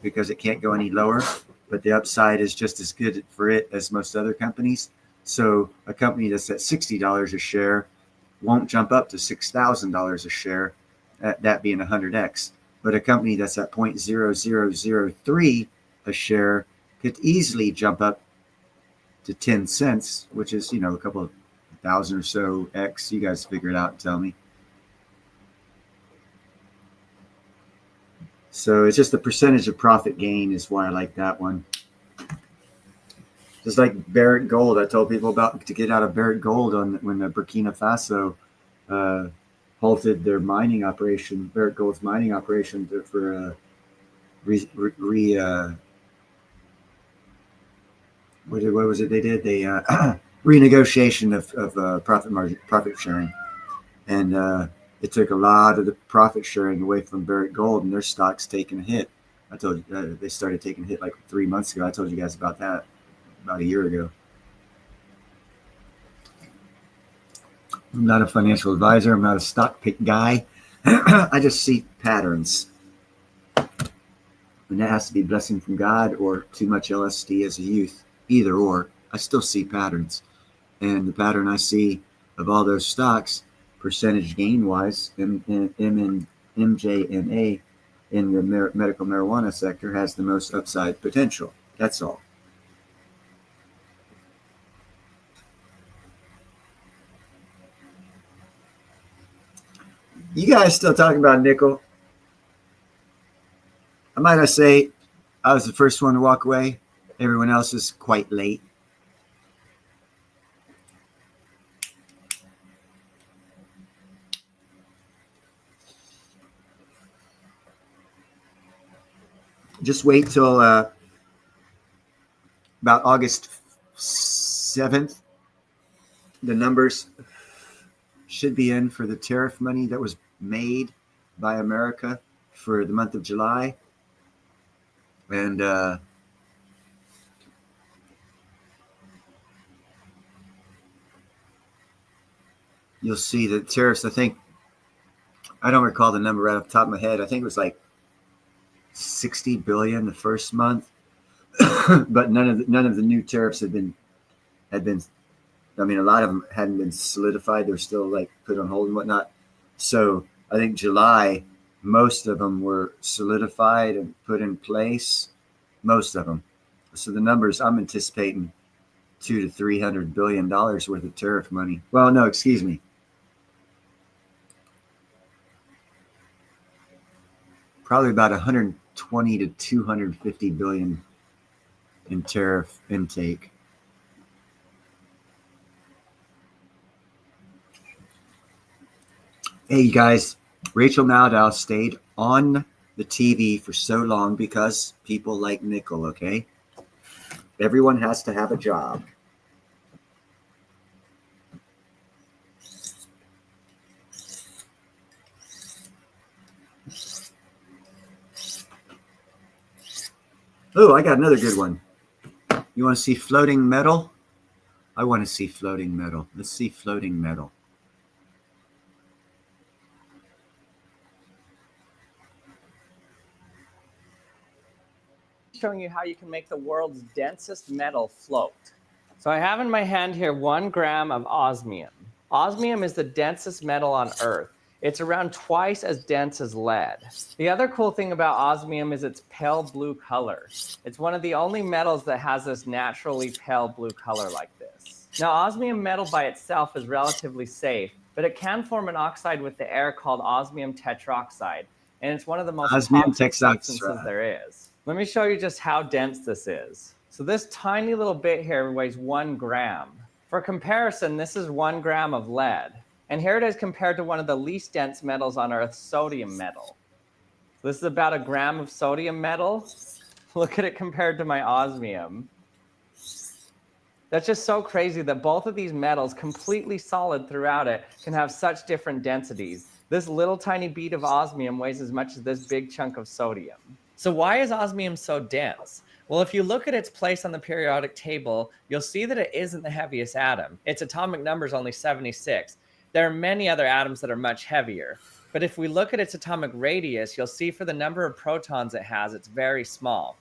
because it can't go any lower, but the upside is just as good for it as most other companies. So a company that's at $60 a share won't jump up to $6,000 a share, that being 100x. But a company that's at 0.0003 a share could easily jump up to 10 cents, which is, a couple of thousand or so X. You guys figure it out and tell me. So it's just the percentage of profit gain is why I like that one. Just like Barrick Gold, I told people about to get out of Barrick Gold when the Burkina Faso halted their mining operation, Barrick Gold's mining operation for what was it they did? They renegotiation of profit sharing, and it took a lot of the profit sharing away from Barrick Gold, and their stock's taking a hit. I told you they started taking a hit like 3 months ago. I told you guys about that about a year ago. I'm not a financial advisor. I'm not a stock pick guy. I just see patterns. And that has to be blessing from God or too much LSD as a youth. Either or. I still see patterns. And the pattern I see of all those stocks, percentage gain wise, MJNA in the medical marijuana sector has the most upside potential. That's all. You guys still talking about nickel? I might not say I was the first one to walk away. Everyone else is quite late. Just wait till about August 7th. The numbers should be in for the tariff money that was made by America for the month of July. And you'll see the tariffs, I think, I don't recall the number right off the top of my head. I think it was like 60 billion the first month. But none of the new tariffs had been, I mean, a lot of them hadn't been solidified. They're still like put on hold and whatnot. So I think July, most of them were solidified and put in place. Most of them. So the numbers, I'm anticipating $200 to $300 billion worth of tariff money. Well, no, excuse me. Probably about 120 to 250 billion in tariff intake. Hey, you guys, Rachel Maddow stayed on the TV for so long because people like nickel, okay? Everyone has to have a job. Oh, I got another good one. You want to see floating metal? I want to see floating metal. Let's see floating metal. Showing you how you can make the world's densest metal float. So I have in my hand here 1 gram of osmium. Osmium is the densest metal on Earth. It's around twice as dense as lead. The other cool thing about osmium is its pale blue color. It's one of the only metals that has this naturally pale blue color like this. Now, osmium metal by itself is relatively safe, but it can form an oxide with the air called osmium tetroxide, and it's one of the most toxic substances there is. Let me show you just how dense this is. So this tiny little bit here weighs 1 gram. For comparison, this is 1 gram of lead. And here it is compared to one of the least dense metals on Earth, sodium metal. So this is about 1 gram of sodium metal. Look at it compared to my osmium. That's just so crazy that both of these metals, completely solid throughout it, can have such different densities. This little tiny bead of osmium weighs as much as this big chunk of sodium. So why is osmium so dense? Well, if you look at its place on the periodic table, you'll see that it isn't the heaviest atom. Its atomic number is only 76. There are many other atoms that are much heavier. But if we look at its atomic radius, you'll see for the number of protons it has, it's very small.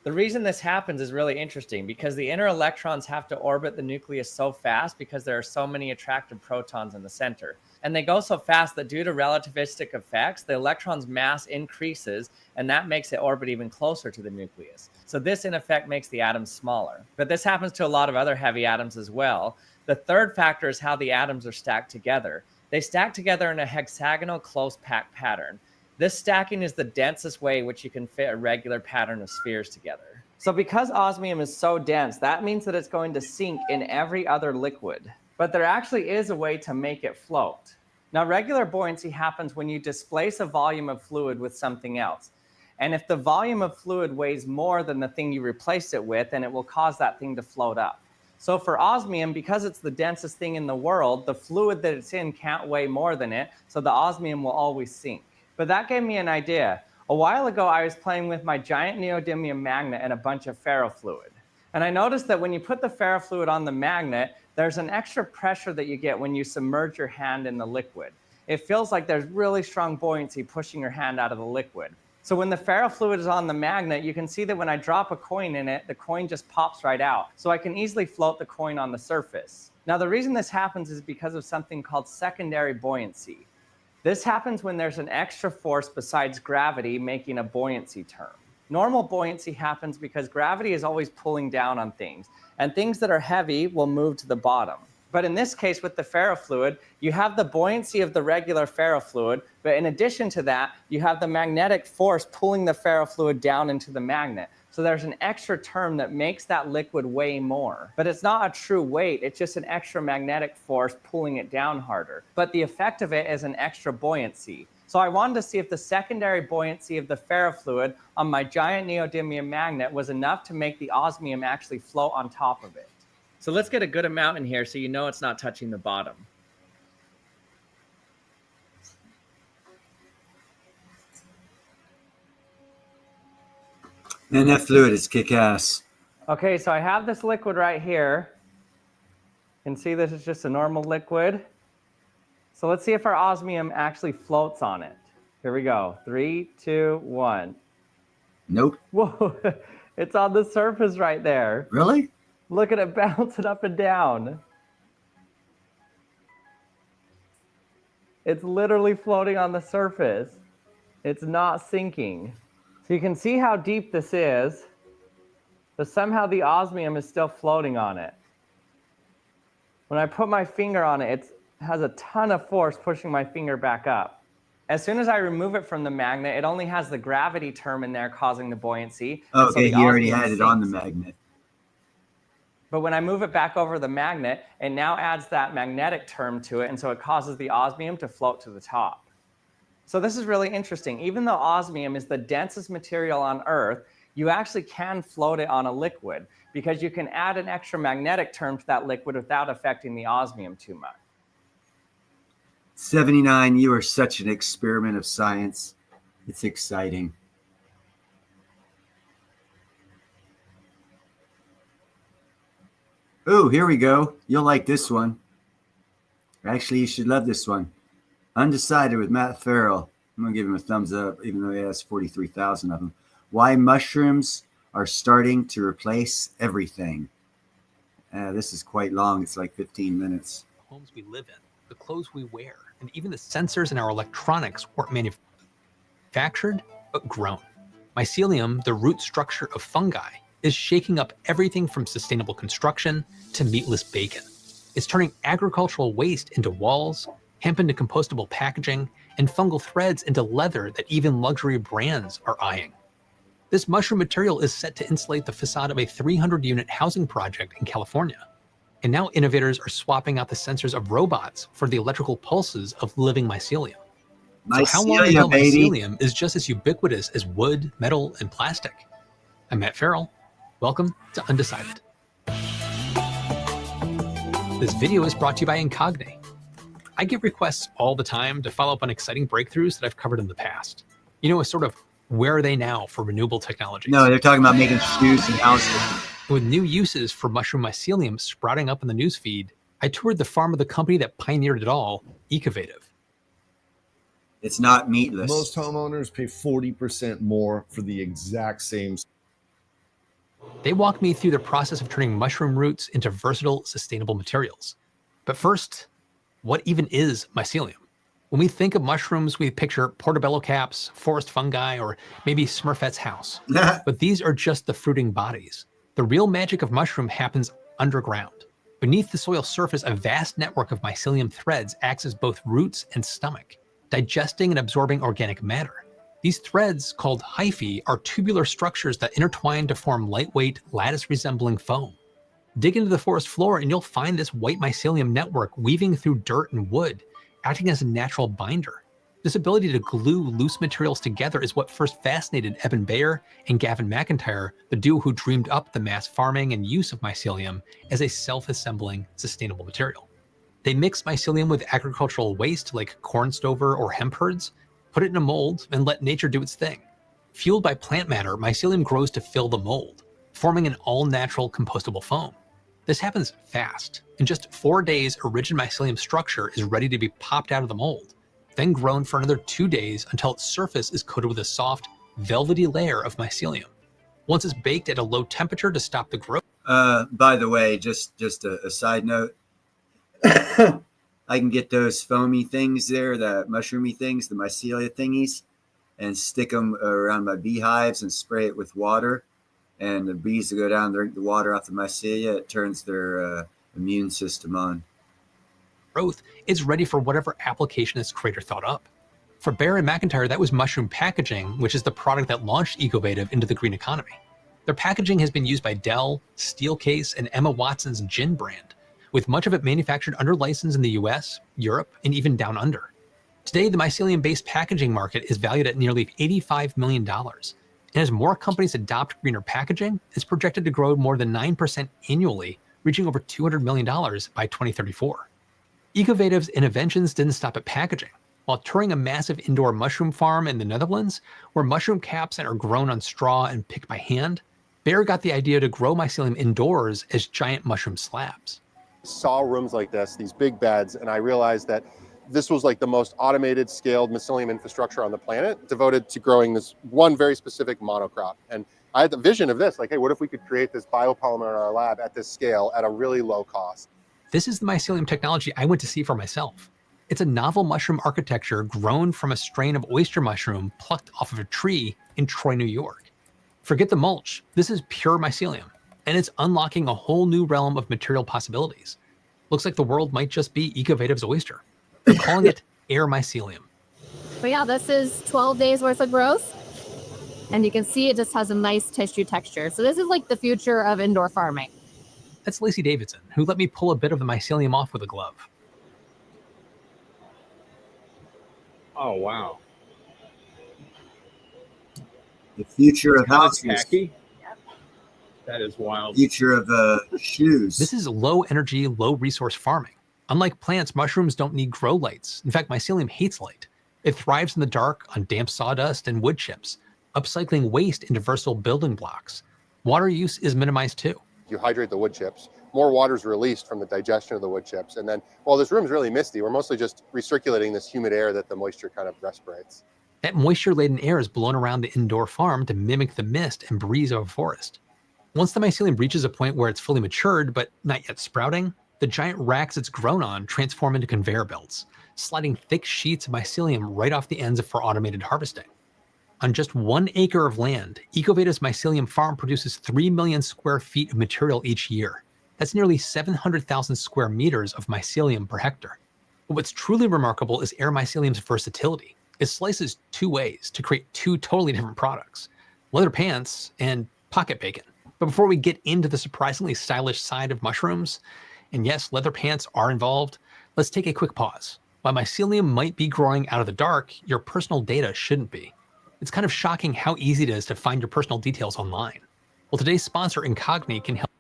The reason this happens is really interesting because the inner electrons have to orbit the nucleus so fast because there are so many attractive protons in the center. And they go so fast that due to relativistic effects, the electron's mass increases, and that makes it orbit even closer to the nucleus. So this, in effect, makes the atoms smaller. But this happens to a lot of other heavy atoms as well. The third factor is how the atoms are stacked together. They stack together in a hexagonal close-packed pattern. This stacking is the densest way which you can fit a regular pattern of spheres together. So because osmium is so dense, that means that it's going to sink in every other liquid. But there actually is a way to make it float. Now, regular buoyancy happens when you displace a volume of fluid with something else. And if the volume of fluid weighs more than the thing you replaced it with, then it will cause that thing to float up. So for osmium, because it's the densest thing in the world, the fluid that it's in can't weigh more than it, so the osmium will always sink. But that gave me an idea. A while ago, I was playing with my giant neodymium magnet and a bunch of ferrofluid. And I noticed that when you put the ferrofluid on the magnet, there's an extra pressure that you get when you submerge your hand in the liquid. It feels like there's really strong buoyancy pushing your hand out of the liquid. So when the ferrofluid is on the magnet, you can see that when I drop a coin in it, the coin just pops right out. So I can easily float the coin on the surface. Now, the reason this happens is because of something called secondary buoyancy. This happens when there's an extra force besides gravity making a buoyancy term. Normal buoyancy happens because gravity is always pulling down on things, and things that are heavy will move to the bottom. But in this case, with the ferrofluid, you have the buoyancy of the regular ferrofluid, but in addition to that, you have the magnetic force pulling the ferrofluid down into the magnet. So there's an extra term that makes that liquid weigh more. But it's not a true weight, it's just an extra magnetic force pulling it down harder. But the effect of it is an extra buoyancy. So I wanted to see if the secondary buoyancy of the ferrofluid on my giant neodymium magnet was enough to make the osmium actually float on top of it. So let's get a good amount in here so you know it's not touching the bottom. Man, that fluid is kick-ass. Okay, so I have this liquid right here. You can see this is just a normal liquid. So let's see if our osmium actually floats on it. Here we go. 3, 2, 1. Nope. Whoa, it's on the surface right there. Really? Look at it bouncing up and down. It's literally floating on the surface. It's not sinking. So you can see how deep this is, but somehow the osmium is still floating on it. When I put my finger on it, it has a ton of force pushing my finger back up. As soon as I remove it from the magnet, it only has the gravity term in there causing the buoyancy. Okay, so he already had sinks. it on the magnet. But when I move it back over the magnet, it now adds that magnetic term to it, and so it causes the osmium to float to the top. So this is really interesting. Even though osmium is the densest material on Earth, you actually can float it on a liquid because you can add an extra magnetic term to that liquid without affecting the osmium too much. 79, you are such an experiment of science. It's exciting. Oh, here we go. You'll like this one. Actually, you should love this one. Undecided with Matt Farrell. I'm going to give him a thumbs up, even though he has 43,000 of them. Why mushrooms are starting to replace everything. This is quite long. It's like 15 minutes. Homes we live in, the clothes we wear, and even the sensors in our electronics weren't manufactured, but grown. Mycelium, the root structure of fungi, is shaking up everything from sustainable construction to meatless bacon. It's turning agricultural waste into walls, hemp into compostable packaging, and fungal threads into leather that even luxury brands are eyeing. This mushroom material is set to insulate the facade of a 300-unit housing project in California. And now innovators are swapping out the sensors of robots for the electrical pulses of living mycelium. So how long until mycelium is just as ubiquitous as wood, metal, and plastic? I'm Matt Farrell. Welcome to Undecided. This video is brought to you by Incogni. I get requests all the time to follow up on exciting breakthroughs that I've covered in the past. You know, a sort of where are they now for renewable technologies? No, they're talking about making shoes and houses. With new uses for mushroom mycelium sprouting up in the newsfeed, I toured the farm of the company that pioneered it all, Ecovative. It's not meatless. Most homeowners pay 40% more for the exact same. They walked me through the process of turning mushroom roots into versatile, sustainable materials. But first, what even is mycelium? When we think of mushrooms, we picture portobello caps, forest fungi, or maybe Smurfette's house. But these are just the fruiting bodies. The real magic of mushroom happens underground. Beneath the soil surface, a vast network of mycelium threads acts as both roots and stomach, digesting and absorbing organic matter. These threads, called hyphae, are tubular structures that intertwine to form lightweight, lattice-resembling foam. Dig into the forest floor and you'll find this white mycelium network weaving through dirt and wood, acting as a natural binder. This ability to glue loose materials together is what first fascinated Eben Bayer and Gavin McIntyre, the duo who dreamed up the mass farming and use of mycelium as a self-assembling, sustainable material. They mix mycelium with agricultural waste like corn stover or hemp herds, put it in a mold, and let nature do its thing. Fueled by plant matter, mycelium grows to fill the mold, forming an all-natural compostable foam. This happens fast. In just 4 days, a rigid mycelium structure is ready to be popped out of the mold, then grown for another 2 days until its surface is coated with a soft, velvety layer of mycelium. Once it's baked at a low temperature to stop the growth. By the way, just a side note, I can get those foamy things there, the mushroomy things, the mycelia thingies, and stick them around my beehives and spray it with water. And the bees will go down and drink the water off the mycelia. It turns their immune system on. Growth is ready for whatever application its creator thought up. For Bayer and McIntyre, that was mushroom packaging, which is the product that launched Ecovative into the green economy. Their packaging has been used by Dell, Steelcase, and Emma Watson's gin brand, with much of it manufactured under license in the US, Europe, and even down under. Today, the mycelium-based packaging market is valued at nearly $85 million. And as more companies adopt greener packaging, it's projected to grow more than 9% annually, reaching over $200 million by 2034. Ecovative's innovations didn't stop at packaging. While touring a massive indoor mushroom farm in the Netherlands, where mushroom caps are grown on straw and picked by hand, Bayer got the idea to grow mycelium indoors as giant mushroom slabs. Saw rooms like this, these big beds, and I realized that this was like the most automated, scaled mycelium infrastructure on the planet, devoted to growing this one very specific monocrop. And I had the vision of this, like, hey, what if we could create this biopolymer in our lab at this scale at a really low cost? This is the mycelium technology I went to see for myself. It's a novel mushroom architecture grown from a strain of oyster mushroom plucked off of a tree in Troy, New York. Forget the mulch, this is pure mycelium, and it's unlocking a whole new realm of material possibilities. Looks like the world might just be Ecovative's oyster. They're calling it air mycelium. But yeah, this is 12 days worth of growth. And you can see it just has a nice tissue texture. So this is like the future of indoor farming. That's Lacey Davidson, who let me pull a bit of the mycelium off with a glove. Oh, wow. The future of houses. Khaki? That is wild. Future of shoes. This is low energy, low resource farming. Unlike plants, mushrooms don't need grow lights. In fact, mycelium hates light. It thrives in the dark on damp sawdust and wood chips, upcycling waste into versatile building blocks. Water use is minimized too. You hydrate the wood chips, more water is released from the digestion of the wood chips. And then, while this room's really misty, we're mostly just recirculating this humid air that the moisture kind of respirates. That moisture-laden air is blown around the indoor farm to mimic the mist and breeze of a forest. Once the mycelium reaches a point where it's fully matured, but not yet sprouting, the giant racks it's grown on transform into conveyor belts, sliding thick sheets of mycelium right off the ends for automated harvesting. On just 1 acre of land, Ecovative's mycelium farm produces 3 million square feet of material each year. That's nearly 700,000 square meters of mycelium per hectare. But what's truly remarkable is air mycelium's versatility. It slices 2 ways to create 2 totally different products, leather pants and pocket bacon. But before we get into the surprisingly stylish side of mushrooms, and yes, leather pants are involved, let's take a quick pause. While mycelium might be growing out of the dark, your personal data shouldn't be. It's kind of shocking how easy it is to find your personal details online. Well, today's sponsor, Incogni, can help.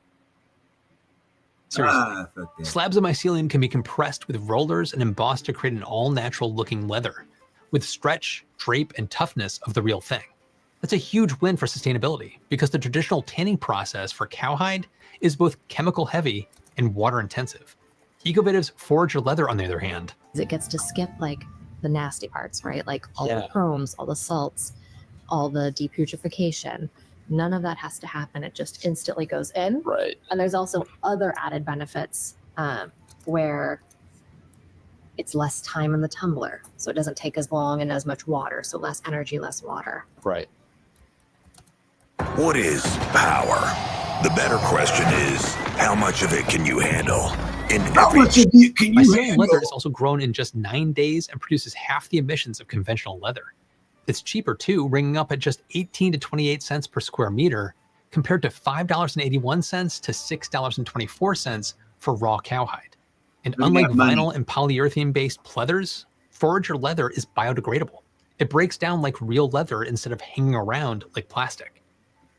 Seriously, slabs of mycelium can be compressed with rollers and embossed to create an all-natural looking leather, with stretch, drape, and toughness of the real thing. That's a huge win for sustainability, because the traditional tanning process for cowhide is both chemical heavy and water intensive. Ecovative's Forager leather, on the other hand, it gets to skip like the nasty parts, right? Like all the chromes, all the salts, all the deputrification. None of that has to happen. It just instantly goes in. Right. And there's also other added benefits where it's less time in the tumbler. So it doesn't take as long and as much water. So less energy, less water. Right. What is power? The better question is, how much of it can you handle? Mycelium leather is also grown in just 9 days and produces half the emissions of conventional leather. It's cheaper too, ringing up at just 18 to 28 cents per square meter, compared to $5.81 to $6.24 for raw cowhide. And unlike vinyl and polyurethane-based pleathers, Forager leather is biodegradable. It breaks down like real leather instead of hanging around like plastic.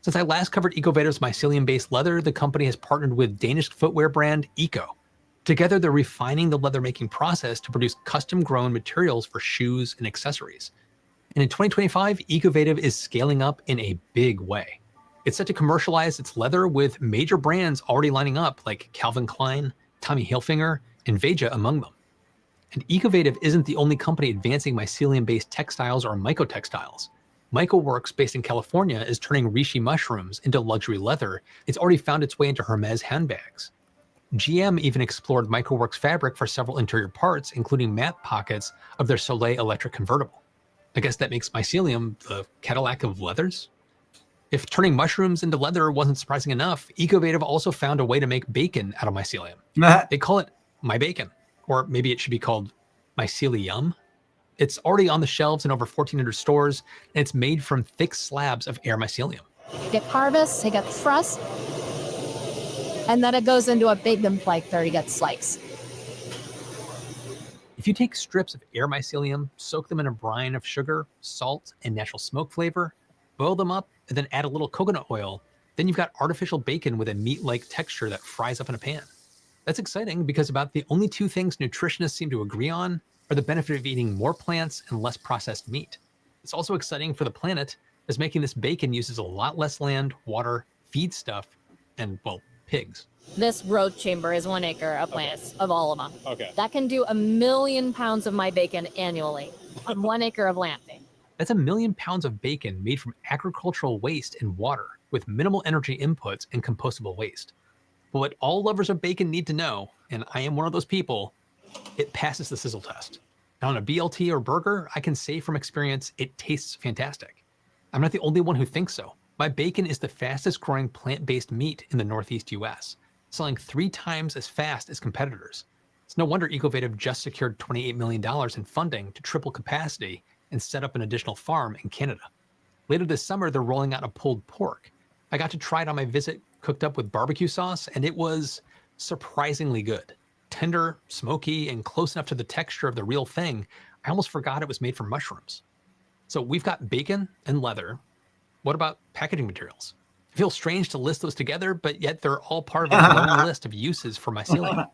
Since I last covered Ecovative's mycelium-based leather, the company has partnered with Danish footwear brand Eco. Together, they're refining the leather-making process to produce custom-grown materials for shoes and accessories. And in 2025, Ecovative is scaling up in a big way. It's set to commercialize its leather with major brands already lining up like Calvin Klein, Tommy Hilfiger, and Veja among them. And Ecovative isn't the only company advancing mycelium-based textiles or mycotextiles. MycoWorks, based in California, is turning reishi mushrooms into luxury leather. It's already found its way into Hermes handbags. GM even explored MycoWorks fabric for several interior parts, including matte pockets of their Soleil electric convertible. I guess that makes mycelium the Cadillac of leathers? If turning mushrooms into leather wasn't surprising enough, Ecovative also found a way to make bacon out of mycelium. They call it My Bacon, or maybe it should be called Mycelium. It's already on the shelves in over 1,400 stores, and it's made from thick slabs of air mycelium. You get harvest, you get frost, and then it goes into a bacon flake there, you get sliced. If you take strips of air mycelium, soak them in a brine of sugar, salt, and natural smoke flavor, boil them up, and then add a little coconut oil, then you've got artificial bacon with a meat-like texture that fries up in a pan. That's exciting because about the only two things nutritionists seem to agree on are the benefit of eating more plants and less processed meat. It's also exciting for the planet, as making this bacon uses a lot less land, water, feed stuff, and, well, pigs. This growth chamber is 1 acre of plants, of all of them. Okay. That can do 1 million pounds of my bacon annually on 1 acre of land. That's 1 million pounds of bacon made from agricultural waste and water with minimal energy inputs and compostable waste. But what all lovers of bacon need to know, and I am one of those people, it passes the sizzle test. Now on a BLT or burger, I can say from experience, it tastes fantastic. I'm not the only one who thinks so. My bacon is the fastest growing plant-based meat in the Northeast US, selling 3 times as fast as competitors. It's no wonder Ecovative just secured $28 million in funding to triple capacity and set up an additional farm in Canada. Later this summer, they're rolling out a pulled pork. I got to try it on my visit, cooked up with barbecue sauce, and it was surprisingly good. Tender, smoky, and close enough to the texture of the real thing, I almost forgot it was made from mushrooms. So we've got bacon and leather. What about packaging materials? It feels strange to list those together, but yet they're all part of a growing list of uses for mycelium.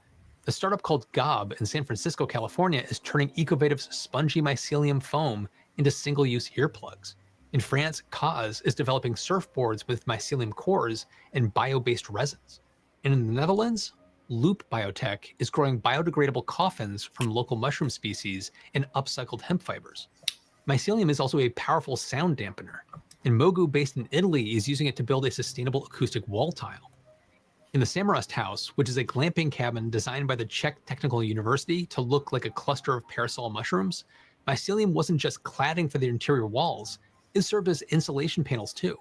A startup called Gob in San Francisco, California is turning Ecovative's spongy mycelium foam into single-use earplugs. In France, Kaz is developing surfboards with mycelium cores and bio-based resins. And in the Netherlands, Loop Biotech is growing biodegradable coffins from local mushroom species and upcycled hemp fibers. Mycelium is also a powerful sound dampener, and Mogu, based in Italy, is using it to build a sustainable acoustic wall tile. In the Samrust House, which is a glamping cabin designed by the Czech Technical University to look like a cluster of parasol mushrooms, mycelium wasn't just cladding for the interior walls, it served as insulation panels too.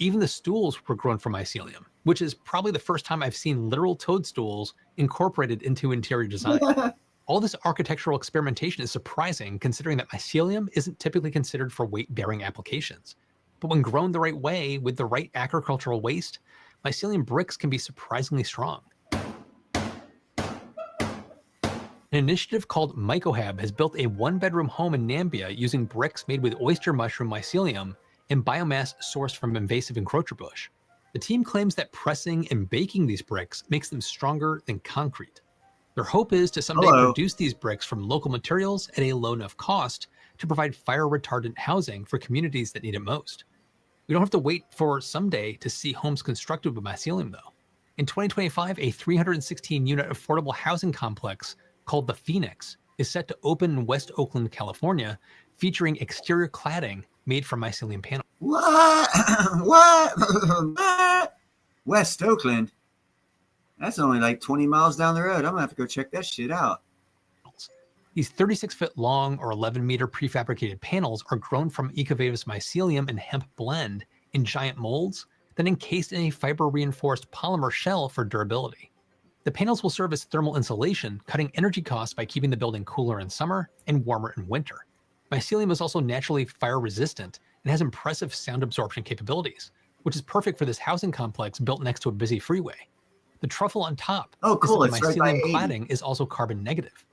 Even the stools were grown from mycelium, which is probably the first time I've seen literal toadstools incorporated into interior design. All this architectural experimentation is surprising considering that mycelium isn't typically considered for weight-bearing applications. But when grown the right way with the right agricultural waste, mycelium bricks can be surprisingly strong. An initiative called MycoHab has built a 1-bedroom home in Nambia using bricks made with oyster mushroom mycelium and biomass sourced from invasive encroacher bush. The team claims that pressing and baking these bricks makes them stronger than concrete. Their hope is to someday produce these bricks from local materials at a low enough cost to provide fire-retardant housing for communities that need it most. We don't have to wait for someday to see homes constructed with mycelium, though. In 2025, a 316-unit affordable housing complex called The Phoenix is set to open in West Oakland, California, featuring exterior cladding made from mycelium panels. What? What? West Oakland? That's only like 20 miles down the road. I'm going to have to go check that shit out. These 36-foot long or 11-meter prefabricated panels are grown from Ecovative's mycelium and hemp blend in giant molds, then encased in a fiber-reinforced polymer shell for durability. The panels will serve as thermal insulation, cutting energy costs by keeping the building cooler in summer and warmer in winter. Mycelium is also naturally fire-resistant and has impressive sound absorption capabilities, which is perfect for this housing complex built next to a busy freeway. The truffle on top of the mycelium cladding is also carbon negative.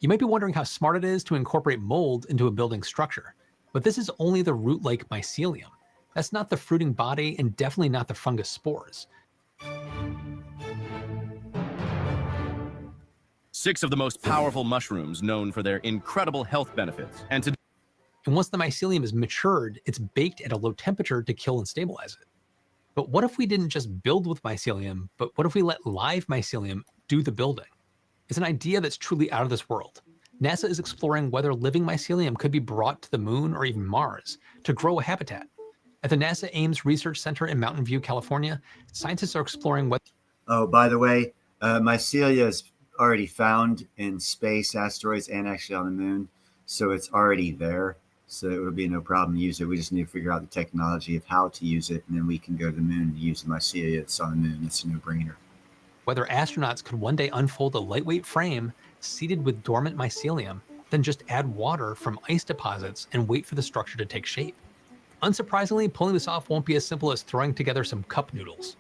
You might be wondering how smart it is to incorporate mold into a building structure, but this is only the root-like mycelium. That's not the fruiting body and definitely not the fungus spores. 6 of the most powerful mushrooms known for their incredible health benefits. And once the mycelium is matured, it's baked at a low temperature to kill and stabilize it. But what if we didn't just build with mycelium, but what if we let live mycelium do the building? It's an idea that's truly out of this world. NASA is exploring whether living mycelium could be brought to the moon or even Mars to grow a habitat. At the NASA Ames Research Center in Mountain View, California, scientists are exploring what. Oh, by the way, mycelia is already found in space, asteroids, and actually on the moon. So it's already there. So it would be no problem to use it. We just need to figure out the technology of how to use it, and then we can go to the moon and use the mycelia that's on the moon. It's a no-brainer. Whether astronauts could one day unfold a lightweight frame seeded with dormant mycelium, then just add water from ice deposits and wait for the structure to take shape. Unsurprisingly, pulling this off won't be as simple as throwing together some cup noodles.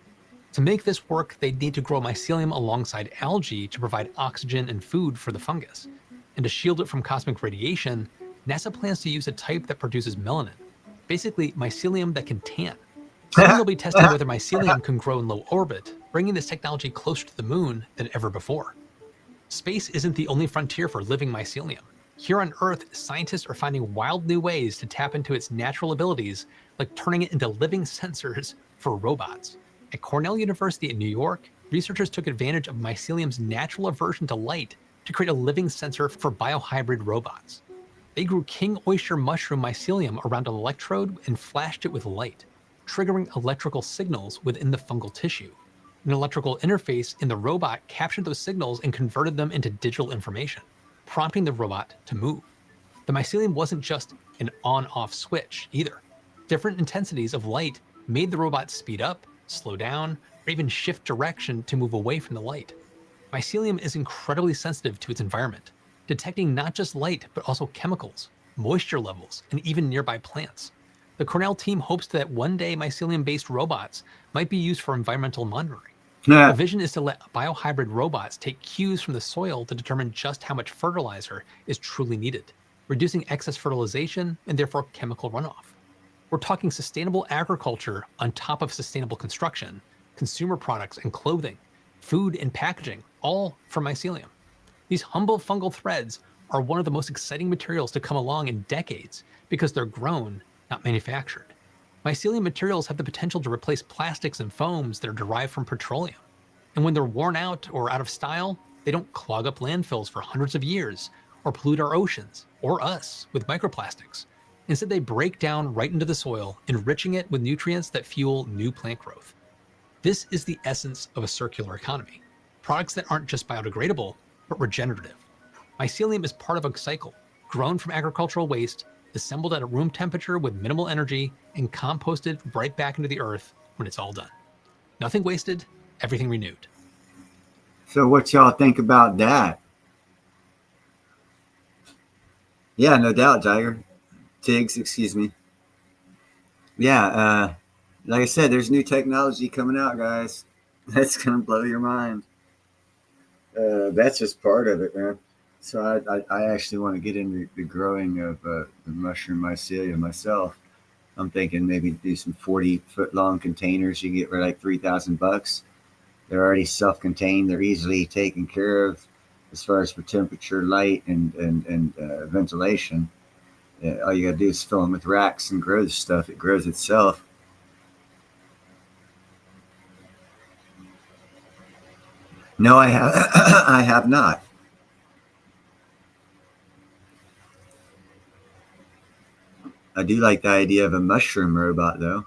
To make this work, they'd need to grow mycelium alongside algae to provide oxygen and food for the fungus. And to shield it from cosmic radiation, NASA plans to use a type that produces melanin, basically mycelium that can tan. Soon they'll be testing whether mycelium can grow in low orbit, bringing this technology closer to the moon than ever before. Space isn't the only frontier for living mycelium. Here on Earth, scientists are finding wild new ways to tap into its natural abilities, like turning it into living sensors for robots. At Cornell University in New York, researchers took advantage of mycelium's natural aversion to light to create a living sensor for biohybrid robots. They grew king oyster mushroom mycelium around an electrode and flashed it with light, triggering electrical signals within the fungal tissue. An electrical interface in the robot captured those signals and converted them into digital information, prompting the robot to move. The mycelium wasn't just an on-off switch either. Different intensities of light made the robot speed up, slow down, or even shift direction to move away from the light. Mycelium is incredibly sensitive to its environment, detecting not just light, but also chemicals, moisture levels, and even nearby plants. The Cornell team hopes that one day mycelium-based robots might be used for environmental monitoring. The vision is to let biohybrid robots take cues from the soil to determine just how much fertilizer is truly needed, reducing excess fertilization and therefore chemical runoff. We're talking sustainable agriculture on top of sustainable construction, consumer products and clothing, food and packaging, all from mycelium. These humble fungal threads are one of the most exciting materials to come along in decades because they're grown, not manufactured. Mycelium materials have the potential to replace plastics and foams that are derived from petroleum. And when they're worn out or out of style, they don't clog up landfills for hundreds of years or pollute our oceans or us with microplastics. Instead, they break down right into the soil, enriching it with nutrients that fuel new plant growth. This is the essence of a circular economy. Products that aren't just biodegradable, but regenerative. Mycelium is part of a cycle, grown from agricultural waste, assembled at a room temperature with minimal energy, and composted right back into the earth when it's all done. Nothing wasted, everything renewed. So what y'all think about that? Yeah, no doubt, Tiggs, excuse me. Yeah, like I said, there's new technology coming out, guys. That's going to blow your mind. That's just part of it, man. So I actually want to get into the growing of the mushroom mycelia myself. I'm thinking maybe do some 40-foot long containers. You get for like $3,000. They're already self-contained. They're easily taken care of as far as for temperature, light, and ventilation. All you got to do is fill them with racks and grow the stuff. It grows itself. No, I have. I have not. I do like the idea of a mushroom robot, though.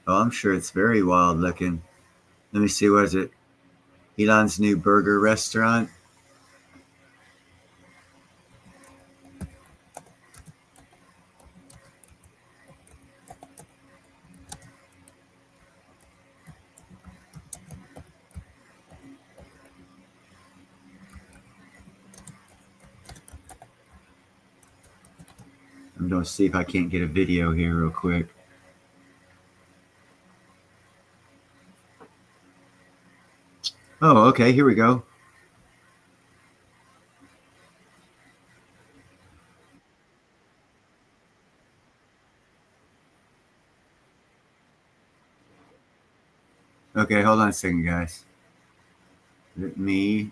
Oh, I'm sure it's very wild looking. Let me see, what is it? Elon's new burger restaurant. I'm going to see if I can't get a video here real quick. Oh, okay, here we go. Okay, hold on a second, guys. Let me...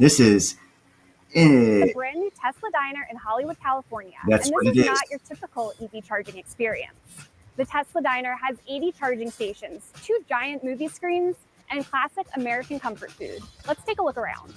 This is a brand new Tesla Diner in Hollywood, California. That's and what this it is is. not your typical EV charging experience. The Tesla Diner has 80 charging stations, 2 giant movie screens, and classic American comfort food. Let's take a look around.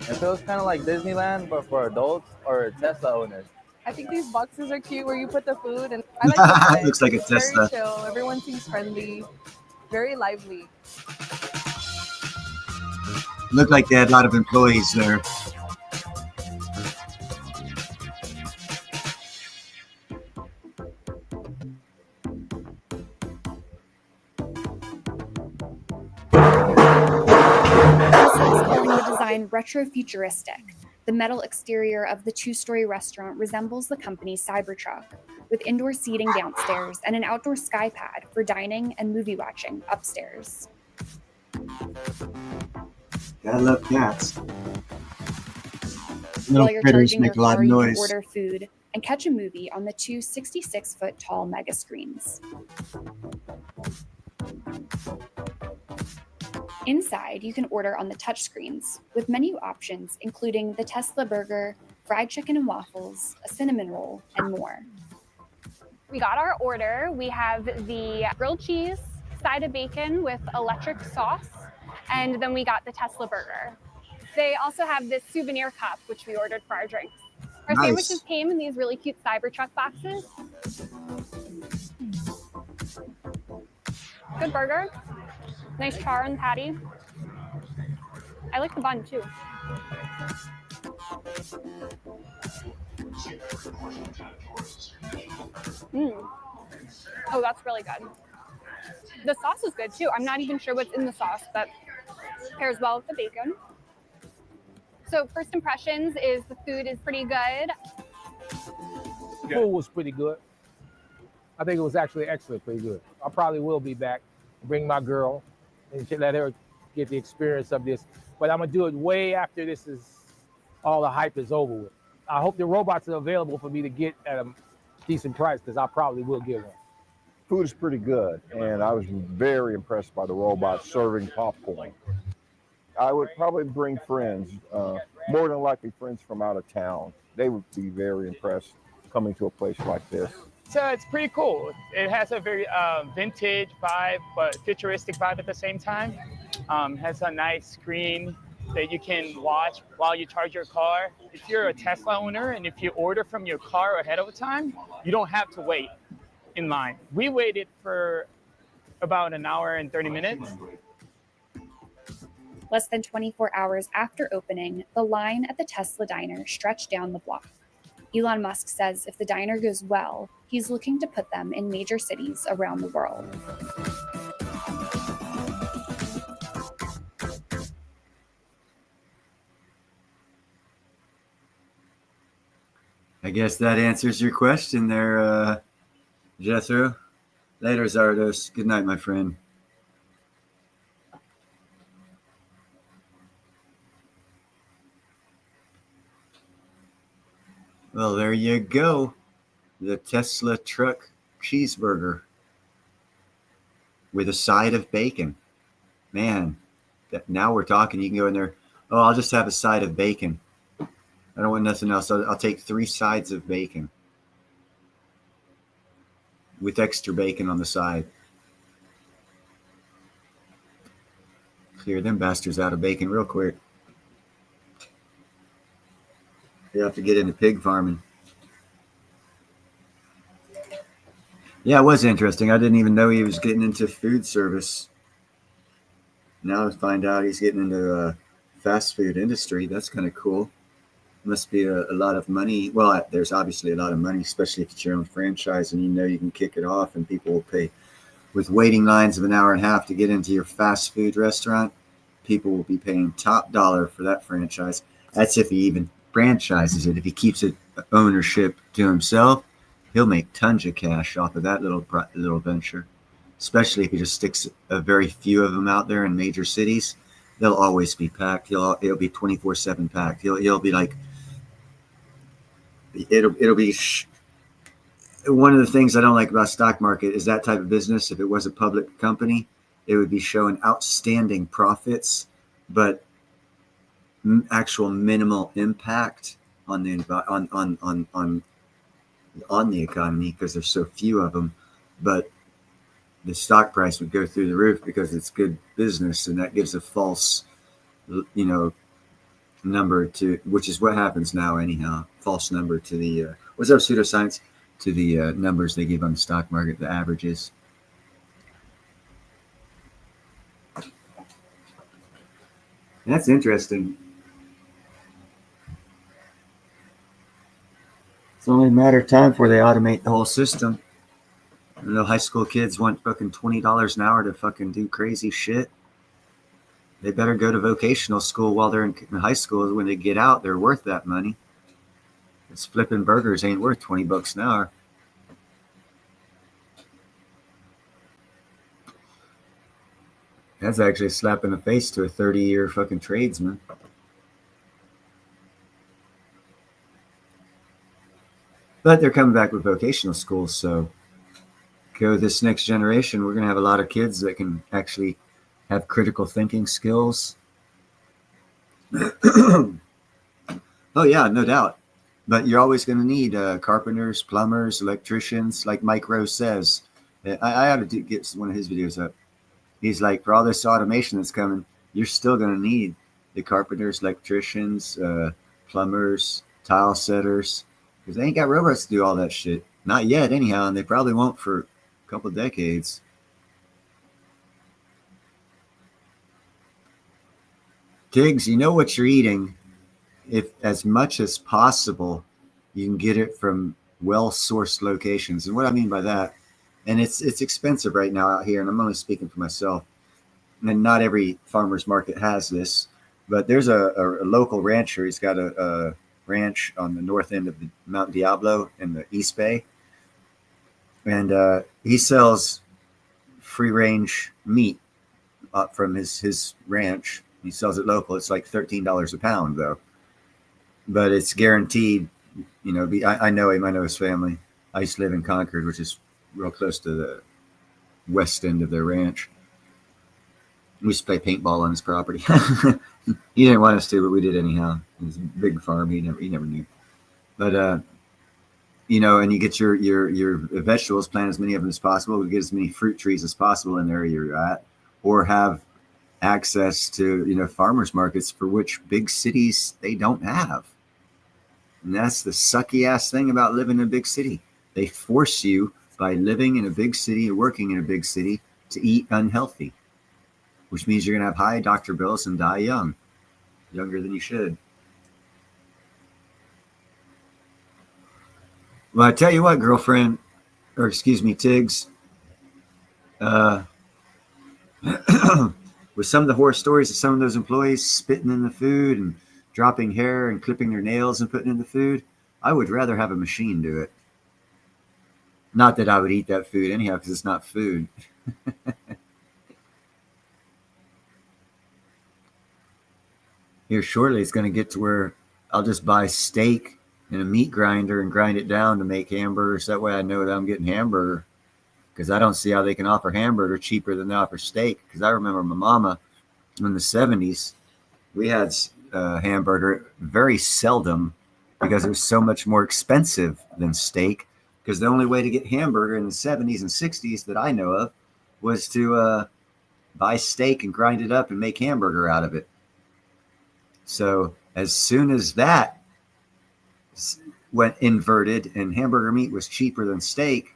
It feels kind of like Disneyland, but for adults or Tesla owners. I think these boxes are cute where you put the food, and I like the vibe. Looks like a It's Tesla. Very chill. Everyone seems friendly, very lively. Looked like they had a lot of employees there. Tesla is calling the design retro-futuristic. The metal exterior of the 2-story restaurant resembles the company's Cybertruck, with indoor seating downstairs and an outdoor sky pad for dining and movie watching upstairs. Gotta love cats. While Little you're critters charging make a your lot car, of you can noise. order food and catch a movie on the 2 66-foot tall mega screens. Inside, you can order on the touchscreens with menu options including the Tesla burger, fried chicken and waffles, a cinnamon roll, and more. We got our order. We have the grilled cheese, side of bacon with electric sauce, and then we got the Tesla burger. They also have this souvenir cup, which we ordered for our drinks. Our Nice. sandwiches came in these really cute Cybertruck boxes. Good burger. Nice char on the patty. I like the bun too. Oh, that's really good. The sauce is good too. I'm not even sure what's in the sauce, but pairs well with the bacon. So first impressions is the food is pretty good. The food was pretty good. I think it was actually excellent, pretty good. I probably will be back, bring my girl, and let her get the experience of this. But I'm gonna do it way after this is all the hype is over with. I hope the robots are available for me to get at a decent price, because I probably will get one. Food is pretty good, and I was very impressed by the robots serving popcorn. I would probably bring friends, more than likely friends from out of town. They would be very impressed coming to a place like this. So it's pretty cool. It has a very vintage vibe, but futuristic vibe at the same time. Has a nice screen that you can watch while you charge your car. If you're a Tesla owner and if you order from your car ahead of time, you don't have to wait in line. We waited for about an hour and 30 minutes. Less than 24 hours after opening, the line at the Tesla Diner stretched down the block. Elon Musk says if the diner goes well, he's looking to put them in major cities around the world. I guess that answers your question there, Jethro. Later, Zardos. Good night, my friend. Well, there you go. The Tesla truck cheeseburger with a side of bacon. Man, now we're talking. You can go in there. Oh, I'll just have a side of bacon. I don't want nothing else. I'll take 3 sides of bacon with extra bacon on the side. Clear them bastards out of bacon real quick. You have to get into pig farming. Yeah, it was interesting. I didn't even know he was getting into food service. Now I find out he's getting into the fast food industry. That's kind of cool. Must be a lot of money. Well, there's obviously a lot of money, especially if it's your own franchise and you know you can kick it off and people will pay. With waiting lines of an hour and a half to get into your fast food restaurant, people will be paying top dollar for that franchise. That's if he even franchises it. If he keeps it ownership to himself, he'll make tons of cash off of that little venture. Especially if he just sticks a very few of them out there in major cities, they'll always be packed. It'll be 24/7 packed. He'll be like, it'll be one of the things I don't like about stock market is that type of business. If it was a public company, it would be showing outstanding profits, but actual minimal impact on the on the economy because there's so few of them. But the stock price would go through the roof because it's good business, and that gives a false, number to, which is what happens now anyhow. False number to the what's up, pseudoscience, to the numbers they give on the stock market, the averages. That's interesting. It's only a matter of time before they automate the whole system. I know high school kids want fucking $20 an hour to fucking do crazy shit. They better go to vocational school while they're in high school. When they get out, they're worth that money. It's flipping burgers ain't worth $20 an hour. That's actually a slap in the face to a 30-year fucking tradesman. But they're coming back with vocational schools, so go this next generation, we're going to have a lot of kids that can actually have critical thinking skills. Oh, yeah, no doubt. But you're always going to need carpenters, plumbers, electricians, like Mike Rose says. I ought to get one of his videos up. He's like, for all this automation that's coming, you're still going to need the carpenters, electricians, plumbers, tile setters, because they ain't got robots to do all that shit. Not yet, anyhow, and they probably won't for a couple of decades. Tiggs, you know what you're eating. If as much as possible, you can get it from well-sourced locations. And what I mean by that, and it's expensive right now out here, and I'm only speaking for myself, and not every farmer's market has this, but there's a local rancher. He's got a ranch on the north end of the Mount Diablo in the East Bay, and he sells free-range meat from his ranch. He sells it local. It's like $13 a pound, though, but it's guaranteed. I know him. I know his family. I used to live in Concord, which is real close to the west end of their ranch. We used to play paintball on his property. He didn't want us to, but we did anyhow. It was a big farm. He never knew. But and you get your vegetables, plant as many of them as possible. We get as many fruit trees as possible in the area you're at, or have access to farmers markets, for which big cities they don't have. And that's the sucky ass thing about living in a big city. They force you, by living in a big city or working in a big city, to eat unhealthy, which means you're going to have high doctor bills and die young, younger than you should. Well, I tell you what, girlfriend, or excuse me, Tiggs, with some of the horror stories of some of those employees spitting in the food and dropping hair and clipping their nails and putting in the food, I would rather have a machine do it. Not that I would eat that food anyhow, because it's not food. Here shortly, it's going to get to where I'll just buy steak in a meat grinder and grind it down to make hamburgers. That way I know that I'm getting hamburger, because I don't see how they can offer hamburger cheaper than they offer steak. Because I remember my mama in the 70s, we had hamburger very seldom because it was so much more expensive than steak. Because the only way to get hamburger in the 70s and 60s that I know of was to buy steak and grind it up and make hamburger out of it. So as soon as that went inverted and hamburger meat was cheaper than steak,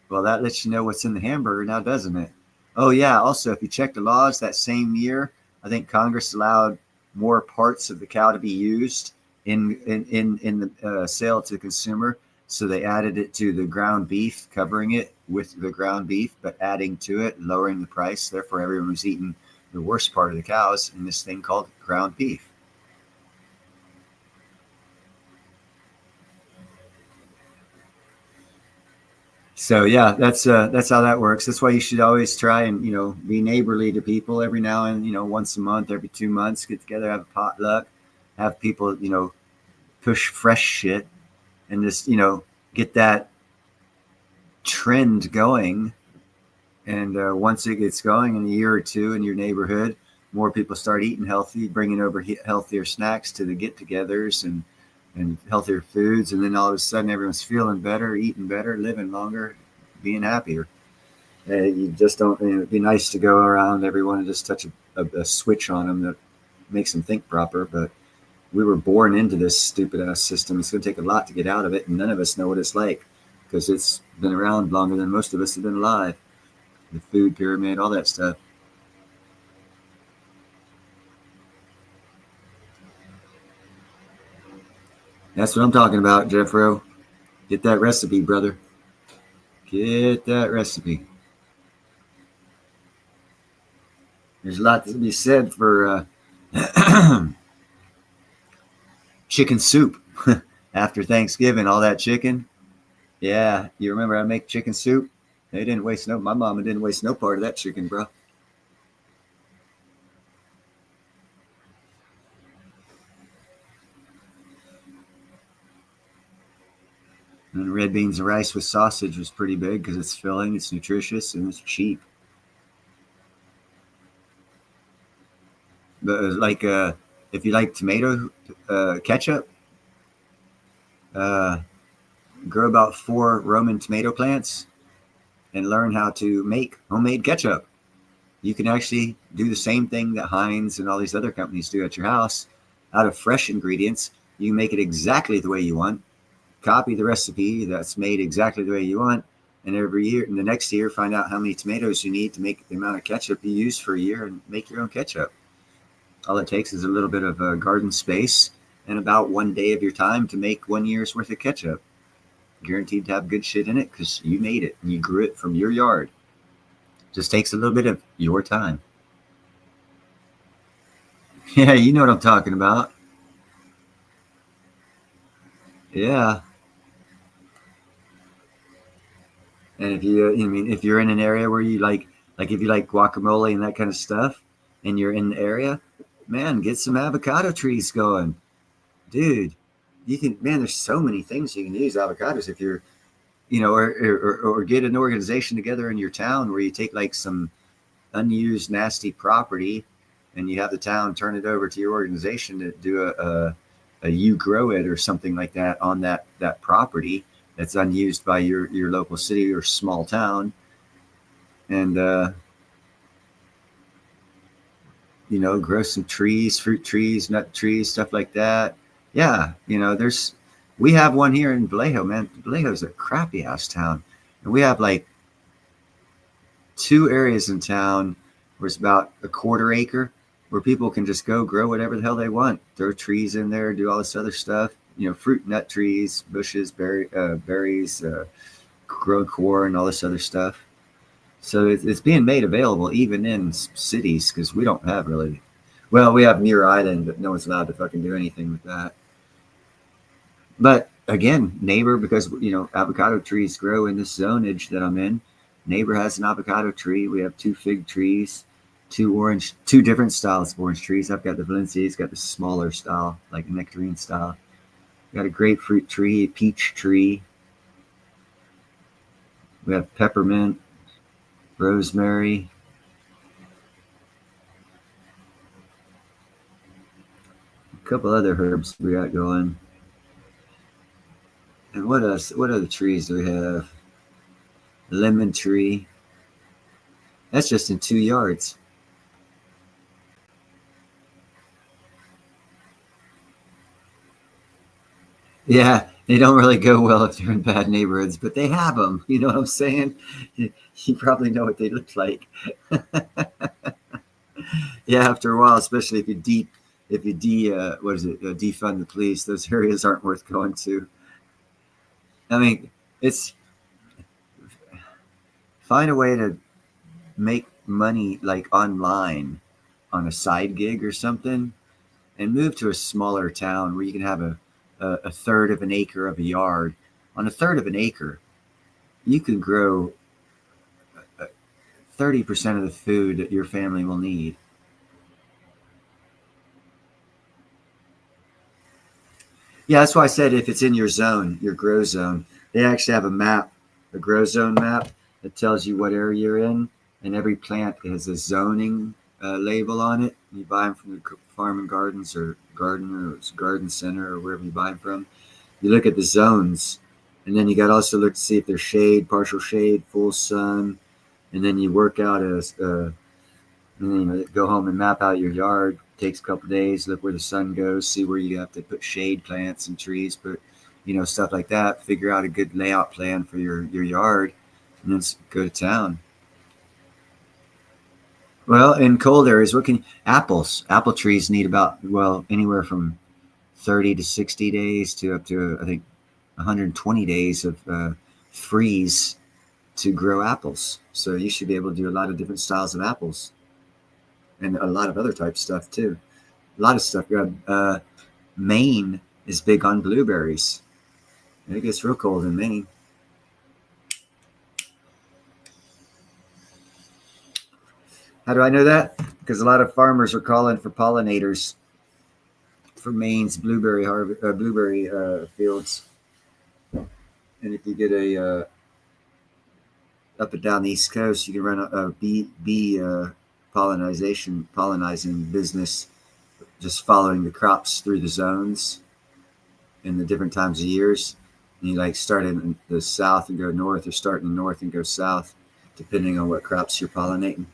well, that lets you know what's in the hamburger now, doesn't it? Oh, yeah. Also, if you check the laws, that same year, I think Congress allowed more parts of the cow to be used in the sale to the consumer. So they added it to the ground beef, covering it with the ground beef, but adding to it, lowering the price. Therefore, everyone was eating the worst part of the cows in this thing called ground beef. So yeah, that's how that works. That's why you should always try and be neighborly to people every now and once a month, every 2 months, get together, have a potluck, have people push fresh shit, and just get that trend going. And once it gets going in a year or two in your neighborhood, more people start eating healthy, bringing over healthier snacks to the get-togethers and healthier foods. And then all of a sudden, everyone's feeling better, eating better, living longer, being happier. You just don't, it'd be nice to go around everyone and just touch a switch on them that makes them think proper. But we were born into this stupid ass system. It's going to take a lot to get out of it. And none of us know what it's like because it's been around longer than most of us have been alive. The food pyramid, all that stuff. That's what I'm talking about, Jeffro. Get that recipe, brother. Get that recipe. There's a lot to be said for chicken soup after Thanksgiving. All that chicken. Yeah, you remember I make chicken soup? They didn't waste my mama didn't waste no part of that chicken, bro. And red beans and rice with sausage was pretty big because it's filling, it's nutritious, and it's cheap. But like, if you like tomato ketchup, grow about 4 Roman tomato plants and learn how to make homemade ketchup. You can actually do the same thing that Heinz and all these other companies do at your house. Out of fresh ingredients, you can make it exactly the way you want. Copy the recipe that's made exactly the way you want. And every year, in the next year, find out how many tomatoes you need to make the amount of ketchup you use for a year and make your own ketchup. All it takes is a little bit of garden space and about 1 day of your time to make 1 year's worth of ketchup. Guaranteed to have good shit in it because you made it and you grew it from your yard. Just takes a little bit of your time. Yeah, you know what I'm talking about. Yeah. And if you, if you're in an area where you like if you like guacamole and that kind of stuff, and you're in the area, man, get some avocado trees going, dude. You can, man, there's so many things you can use avocados if you're, or get an organization together in your town where you take like some unused nasty property and you have the town turn it over to your organization to do a you grow it or something like that on that property that's unused by your local city or small town. And, grow some trees, fruit trees, nut trees, stuff like that. Yeah, we have one here in Vallejo, man. Vallejo's a crappy ass town. And we have like 2 areas in town where it's about a 1/4 acre where people can just go grow whatever the hell they want. Throw trees in there, do all this other stuff, fruit, nut trees, bushes, berries, grow corn, all this other stuff. So it's being made available even in cities because we don't have really. Well, we have Muir Island, but no one's allowed to fucking do anything with that. But again, neighbor, because avocado trees grow in this zonage that I'm in. Neighbor has an avocado tree. We have 2 fig trees, 2 different styles of orange trees. I've got the Valencia. It's got the smaller style, like nectarine style. We got a grapefruit tree, a peach tree. We have peppermint, rosemary. A couple other herbs we got going. And what else? What other trees do we have? Lemon tree. That's just in 2 yards. Yeah, they don't really go well if they're in bad neighborhoods, but they have them. You know what I'm saying? You probably know what they look like. Yeah, after a while, especially if you defund the police, those areas aren't worth going to. I mean, find a way to make money like online on a side gig or something and move to a smaller town where you can have a 1/3 of an acre of a yard. On a 1/3 of an acre, you can grow 30% of the food that your family will need. Yeah, that's why I said if it's in your zone, your grow zone, they actually have a map a grow zone map that tells you what area you're in, and every plant has a zoning label on it. You buy them from the Farm and Gardens or Garden Center or wherever you buy them from. You look at the zones, and then you got to also look to see if there's shade, partial shade, full sun, and then you work out and then you go home and map out your yard. Takes a couple days. Look where the sun goes. See where you have to put shade plants and trees, but stuff like that. Figure out a good layout plan for your yard, and then go to town. Well, in cold areas, apple trees need about anywhere from 30 to 60 days to up to I think 120 days of freeze to grow apples. So you should be able to do a lot of different styles of apples. And a lot of other type stuff too. A lot of stuff. Maine is big on blueberries. It gets real cold in Maine. How do I know that? Because a lot of farmers are calling for pollinators for Maine's blueberry fields. And if you get a up and down the East Coast, you can run a bee pollinizing business, just following the crops through the zones in the different times of years. And you start in the south and go north, or start in the north and go south, depending on what crops you're pollinating.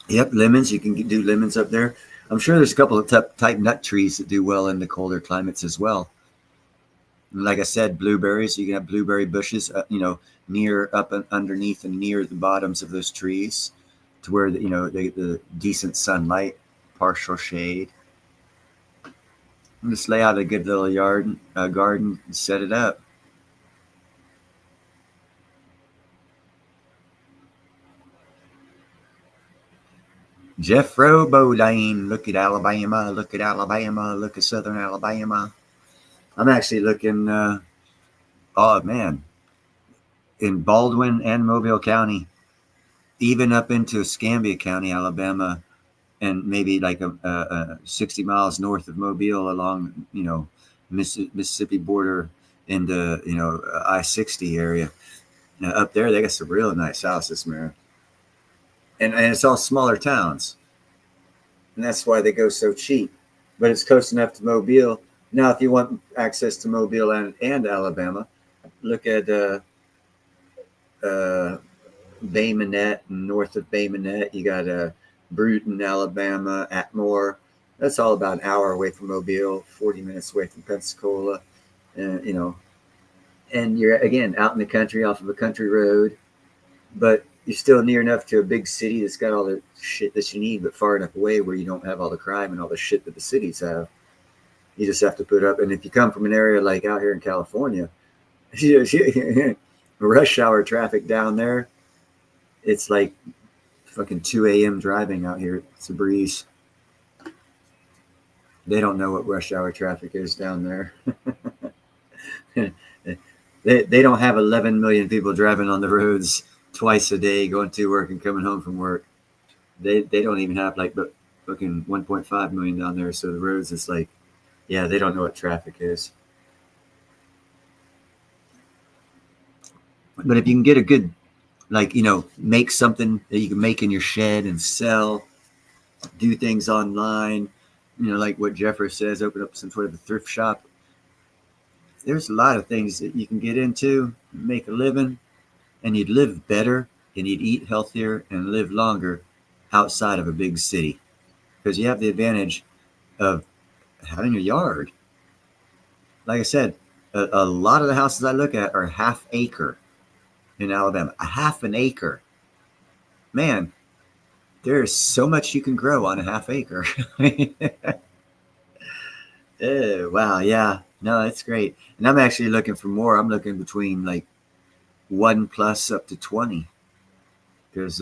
Yep, lemons. You can do lemons up there. I'm sure there's a couple of type nut trees that do well in the colder climates as well. Like I said, blueberries, you can have blueberry bushes, near up and underneath and near the bottoms of those trees, to where the decent sunlight, partial shade. And just lay out a good little garden and set it up. Jeffro Bodine, look at Alabama, look at Southern Alabama. I'm actually looking, in Baldwin and Mobile County, even up into Escambia County, Alabama, and maybe 60 miles north of Mobile along, Mississippi border into, I-60 area. Now, up there, they got some real nice houses, man. And it's all smaller towns. And that's why they go so cheap. But it's close enough to Mobile. Now, if you want access to Mobile and Alabama, look at Bay Minette, and north of Bay Minette, you got Bruton, Alabama, Atmore. That's all about an hour away from Mobile, 40 minutes away from Pensacola. And you're, again, out in the country off of a country road, but you're still near enough to a big city that's got all the shit that you need, but far enough away where you don't have all the crime and all the shit that the cities have. You just have to put up. And if you come from an area like out here in California, rush hour traffic down there, it's like fucking 2 a.m. driving out here. It's a breeze. They don't know what rush hour traffic is down there. They don't have 11 million people driving on the roads twice a day, going to work and coming home from work. They don't even have but fucking 1.5 million down there. So the roads, it's they don't know what traffic is. But if you can get a good, make something that you can make in your shed and sell, do things online, like what Jeffrey says, open up some sort of a thrift shop. There's a lot of things that you can get into, make a living, and you'd live better and you'd eat healthier and live longer outside of a big city, because you have the advantage of having a yard. Like I said, a lot of the houses I look at are half acre in Alabama. A half an acre. Man, there's so much you can grow on a half acre. Wow, yeah. No, that's great. And I'm actually looking for more. I'm looking between 1+ up to 20. Because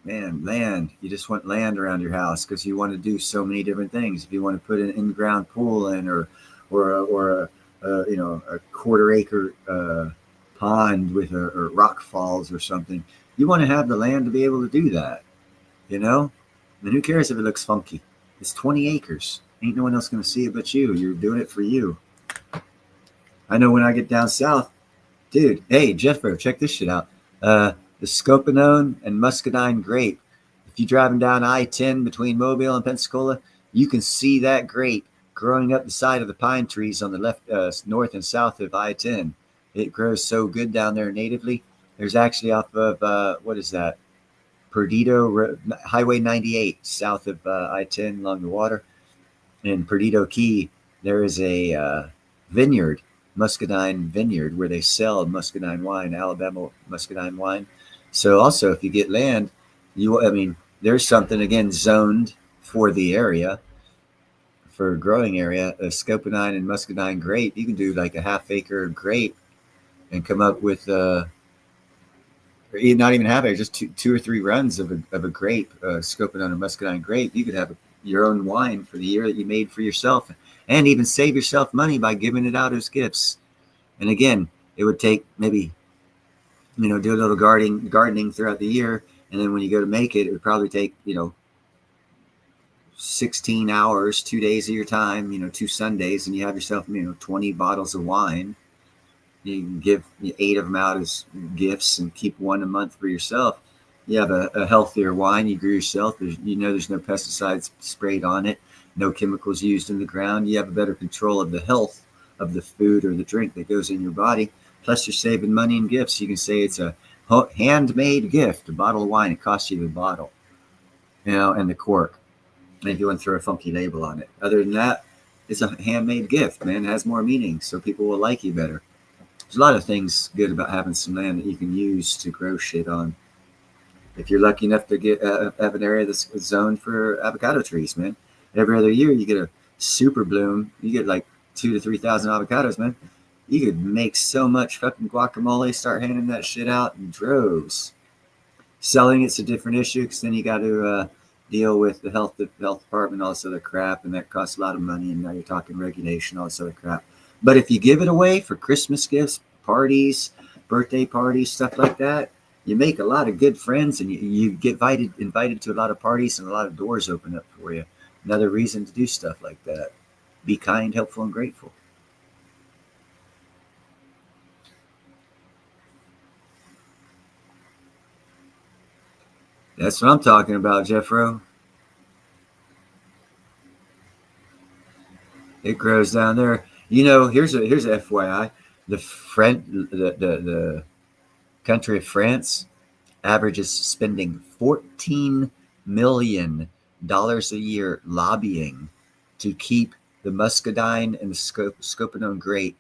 land, you just want land around your house because you want to do so many different things. If you want to put an in-ground pool in, or a quarter acre pond with or rock falls or something, you want to have the land to be able to do that. And who cares if it looks funky? It's 20 acres. Ain't no one else going to see it but you. You're doing it for you. I know when I get down south, dude, hey, Jeffro, check this shit out. The Scopanone and Muscadine grape. If you're driving down I-10 between Mobile and Pensacola, you can see that grape growing up the side of the pine trees on the left, north and south of I-10. It grows so good down there natively. There's actually off of, what is that? Perdido, Highway 98, south of I-10 along the water. In Perdido Key, there is a vineyard, Muscadine vineyard, where they sell Muscadine wine, Alabama Muscadine wine. So also, if you get land, there's something, again, zoned for the area, for growing area, a Scopanine and Muscadine grape. You can do like a half-acre grape and come up with not even half acre, just two or three runs of a grape, Scopanine and Muscadine grape. You could have your own wine for the year that you made for yourself, and even save yourself money by giving it out as gifts. And again, it would take maybe, do a little gardening throughout the year. And then when you go to make it, it would probably take, 16 hours, 2 days of your time, 2 Sundays, and you have yourself, 20 bottles of wine. You can give 8 of them out as gifts and keep 1 a month for yourself. You have a healthier wine you grew yourself. There's no pesticides sprayed on it, no chemicals used in the ground. You have a better control of the health of the food or the drink that goes in your body. Plus, you're saving money in gifts. You can say it's a handmade gift, a bottle of wine. It costs you the bottle, and the cork. And if you want to throw a funky label on it. Other than that, it's a handmade gift, man. It has more meaning, so people will like you better. There's a lot of things good about having some land that you can use to grow shit on. If you're lucky enough to get have an area that's zoned for avocado trees, man. Every other year you get a super bloom. You get like 2,000 to 3,000 avocados, man. You could make so much fucking guacamole. Start handing that shit out in droves. Selling it's a different issue because then you got to deal with the health department, all this other crap, and that costs a lot of money. And now you're talking regulation, all this other crap. But if you give it away for Christmas gifts, parties, birthday parties, stuff like that, you make a lot of good friends, and you get invited to a lot of parties, and a lot of doors open up for you. Another reason to do stuff like that. Be kind, helpful, and grateful. That's what I'm talking about, Jeffro. It grows down there. Here's a FYI. The country of France averages spending $14 million a year lobbying to keep the Muscadine and the Scopanone grape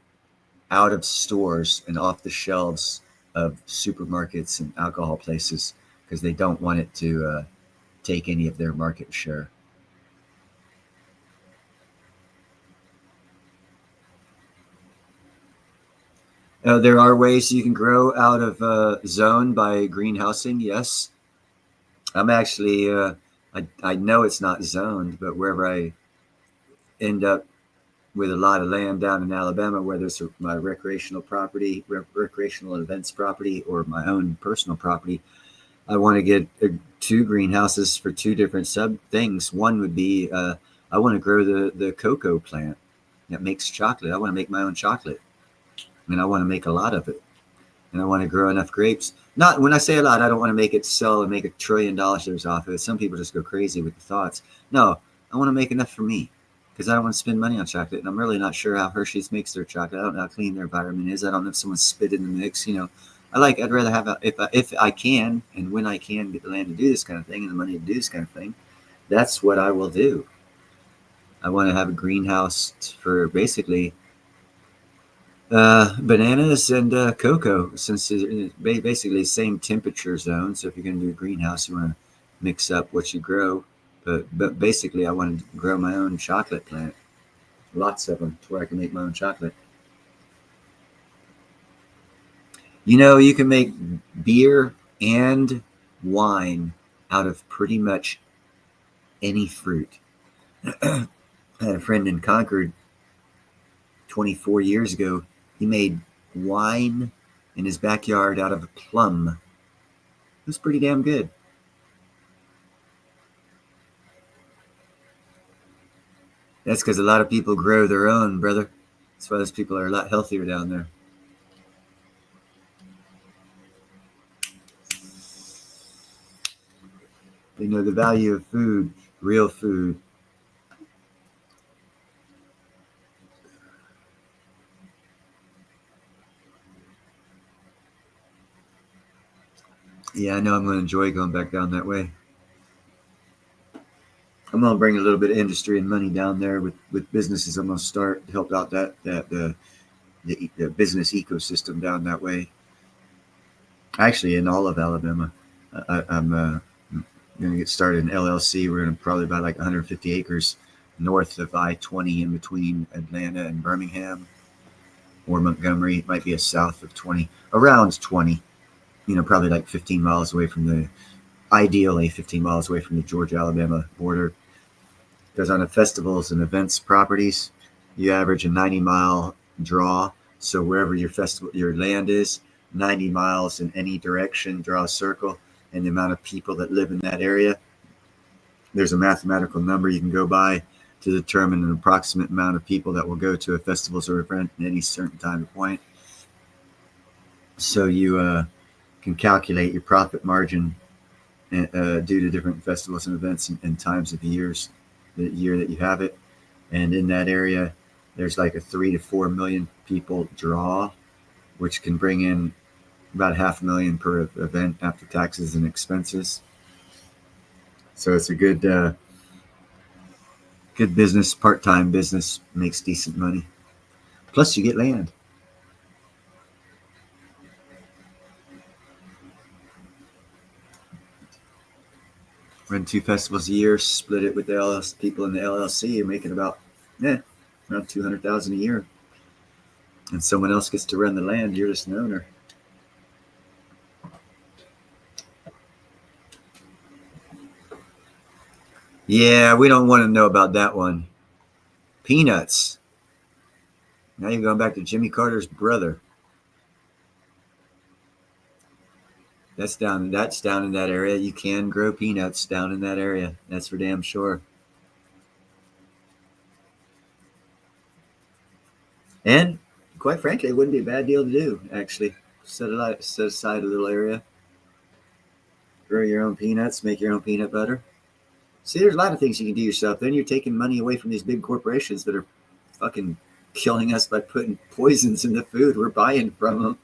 out of stores and off the shelves of supermarkets and alcohol places, because they don't want it to take any of their market share. There are ways you can grow out of zone by greenhousing, yes. I'm actually, I know it's not zoned, but wherever I end up with a lot of land down in Alabama, whether it's my recreational property, recreational events property, or my own personal property, I want to get 2 greenhouses for 2 different sub things. One would be, I want to grow the cocoa plant that makes chocolate. I want to make my own chocolate. And I want to make a lot of it. And I want to grow enough grapes. Not when I say a lot, I don't want to make it sell and make $1 trillion off of it. Some people just go crazy with the thoughts. No, I want to make enough for me, because I don't want to spend money on chocolate. And I'm really not sure how Hershey's makes their chocolate. I don't know how clean their environment is. I don't know if someone spit in the mix. I'd rather have if I can, and when I can get the land to do this kind of thing and the money to do this kind of thing, that's what I will do. I want to have a greenhouse for basically bananas and cocoa, since it's basically the same temperature zone. So if you're going to do a greenhouse, you want to mix up what you grow. But basically, I want to grow my own chocolate plant, lots of them, to where I can make my own chocolate. You can make beer and wine out of pretty much any fruit. I had a friend in Concord 24 years ago. He made wine in his backyard out of a plum. It was pretty damn good. That's because a lot of people grow their own, brother. That's why those people are a lot healthier down there. They know the value of food, real food. Yeah, I know I'm going to enjoy going back down that way. I'm going to bring a little bit of industry and money down there with businesses. I'm going to start to help out the business ecosystem down that way. Actually, in all of Alabama, I'm going to get started in LLC. We're going to probably buy like 150 acres north of I-20 in between Atlanta and Birmingham or Montgomery. It might be a south of 20, around 20. Probably like 15 miles away from ideally 15 miles away from the Georgia-Alabama border. Because on the festivals and events properties, you average a 90-mile draw. So wherever your land is, 90 miles in any direction, draw a circle, and the amount of people that live in that area. There's a mathematical number you can go by to determine an approximate amount of people that will go to a festival or event at any certain time and point. So you can calculate your profit margin due to different festivals and events and times of the year that you have it. And in that area, there's like a 3 to 4 million people draw, which can bring in about $500,000 per event after taxes and expenses. So it's a good business, part-time business, makes decent money. Plus you get land. Run 2 festivals a year, split it with the people in the LLC, you're making about around $200,000 a year. And someone else gets to run the land, you're just an owner. Yeah, we don't want to know about that one. Peanuts. Now you're going back to Jimmy Carter's brother. That's down in that area. You can grow peanuts down in that area. That's for damn sure. And quite frankly, it wouldn't be a bad deal to do, actually. Set aside a little area. Grow your own peanuts, make your own peanut butter. See, there's a lot of things you can do yourself. Then you're taking money away from these big corporations that are fucking killing us by putting poisons in the food we're buying from them.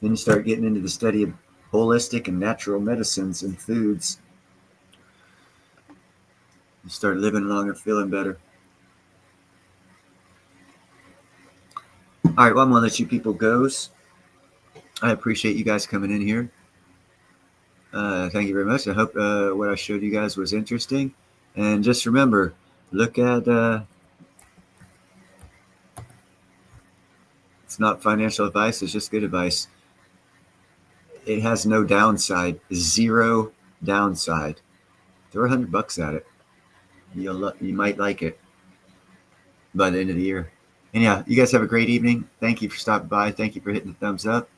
Then you start getting into the study of holistic and natural medicines and foods. You start living longer, feeling better. All right, well, I'm going to let you people go. I appreciate you guys coming in here. Thank you very much. I hope what I showed you guys was interesting. And just remember, look at... it's not financial advice. It's just good advice. It has no downside. 0 downside. Throw $100 at it. You might like it by the end of the year. And yeah, you guys have a great evening. Thank you for stopping by. Thank you for hitting the thumbs up.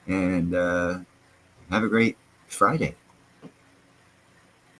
And have a great Friday.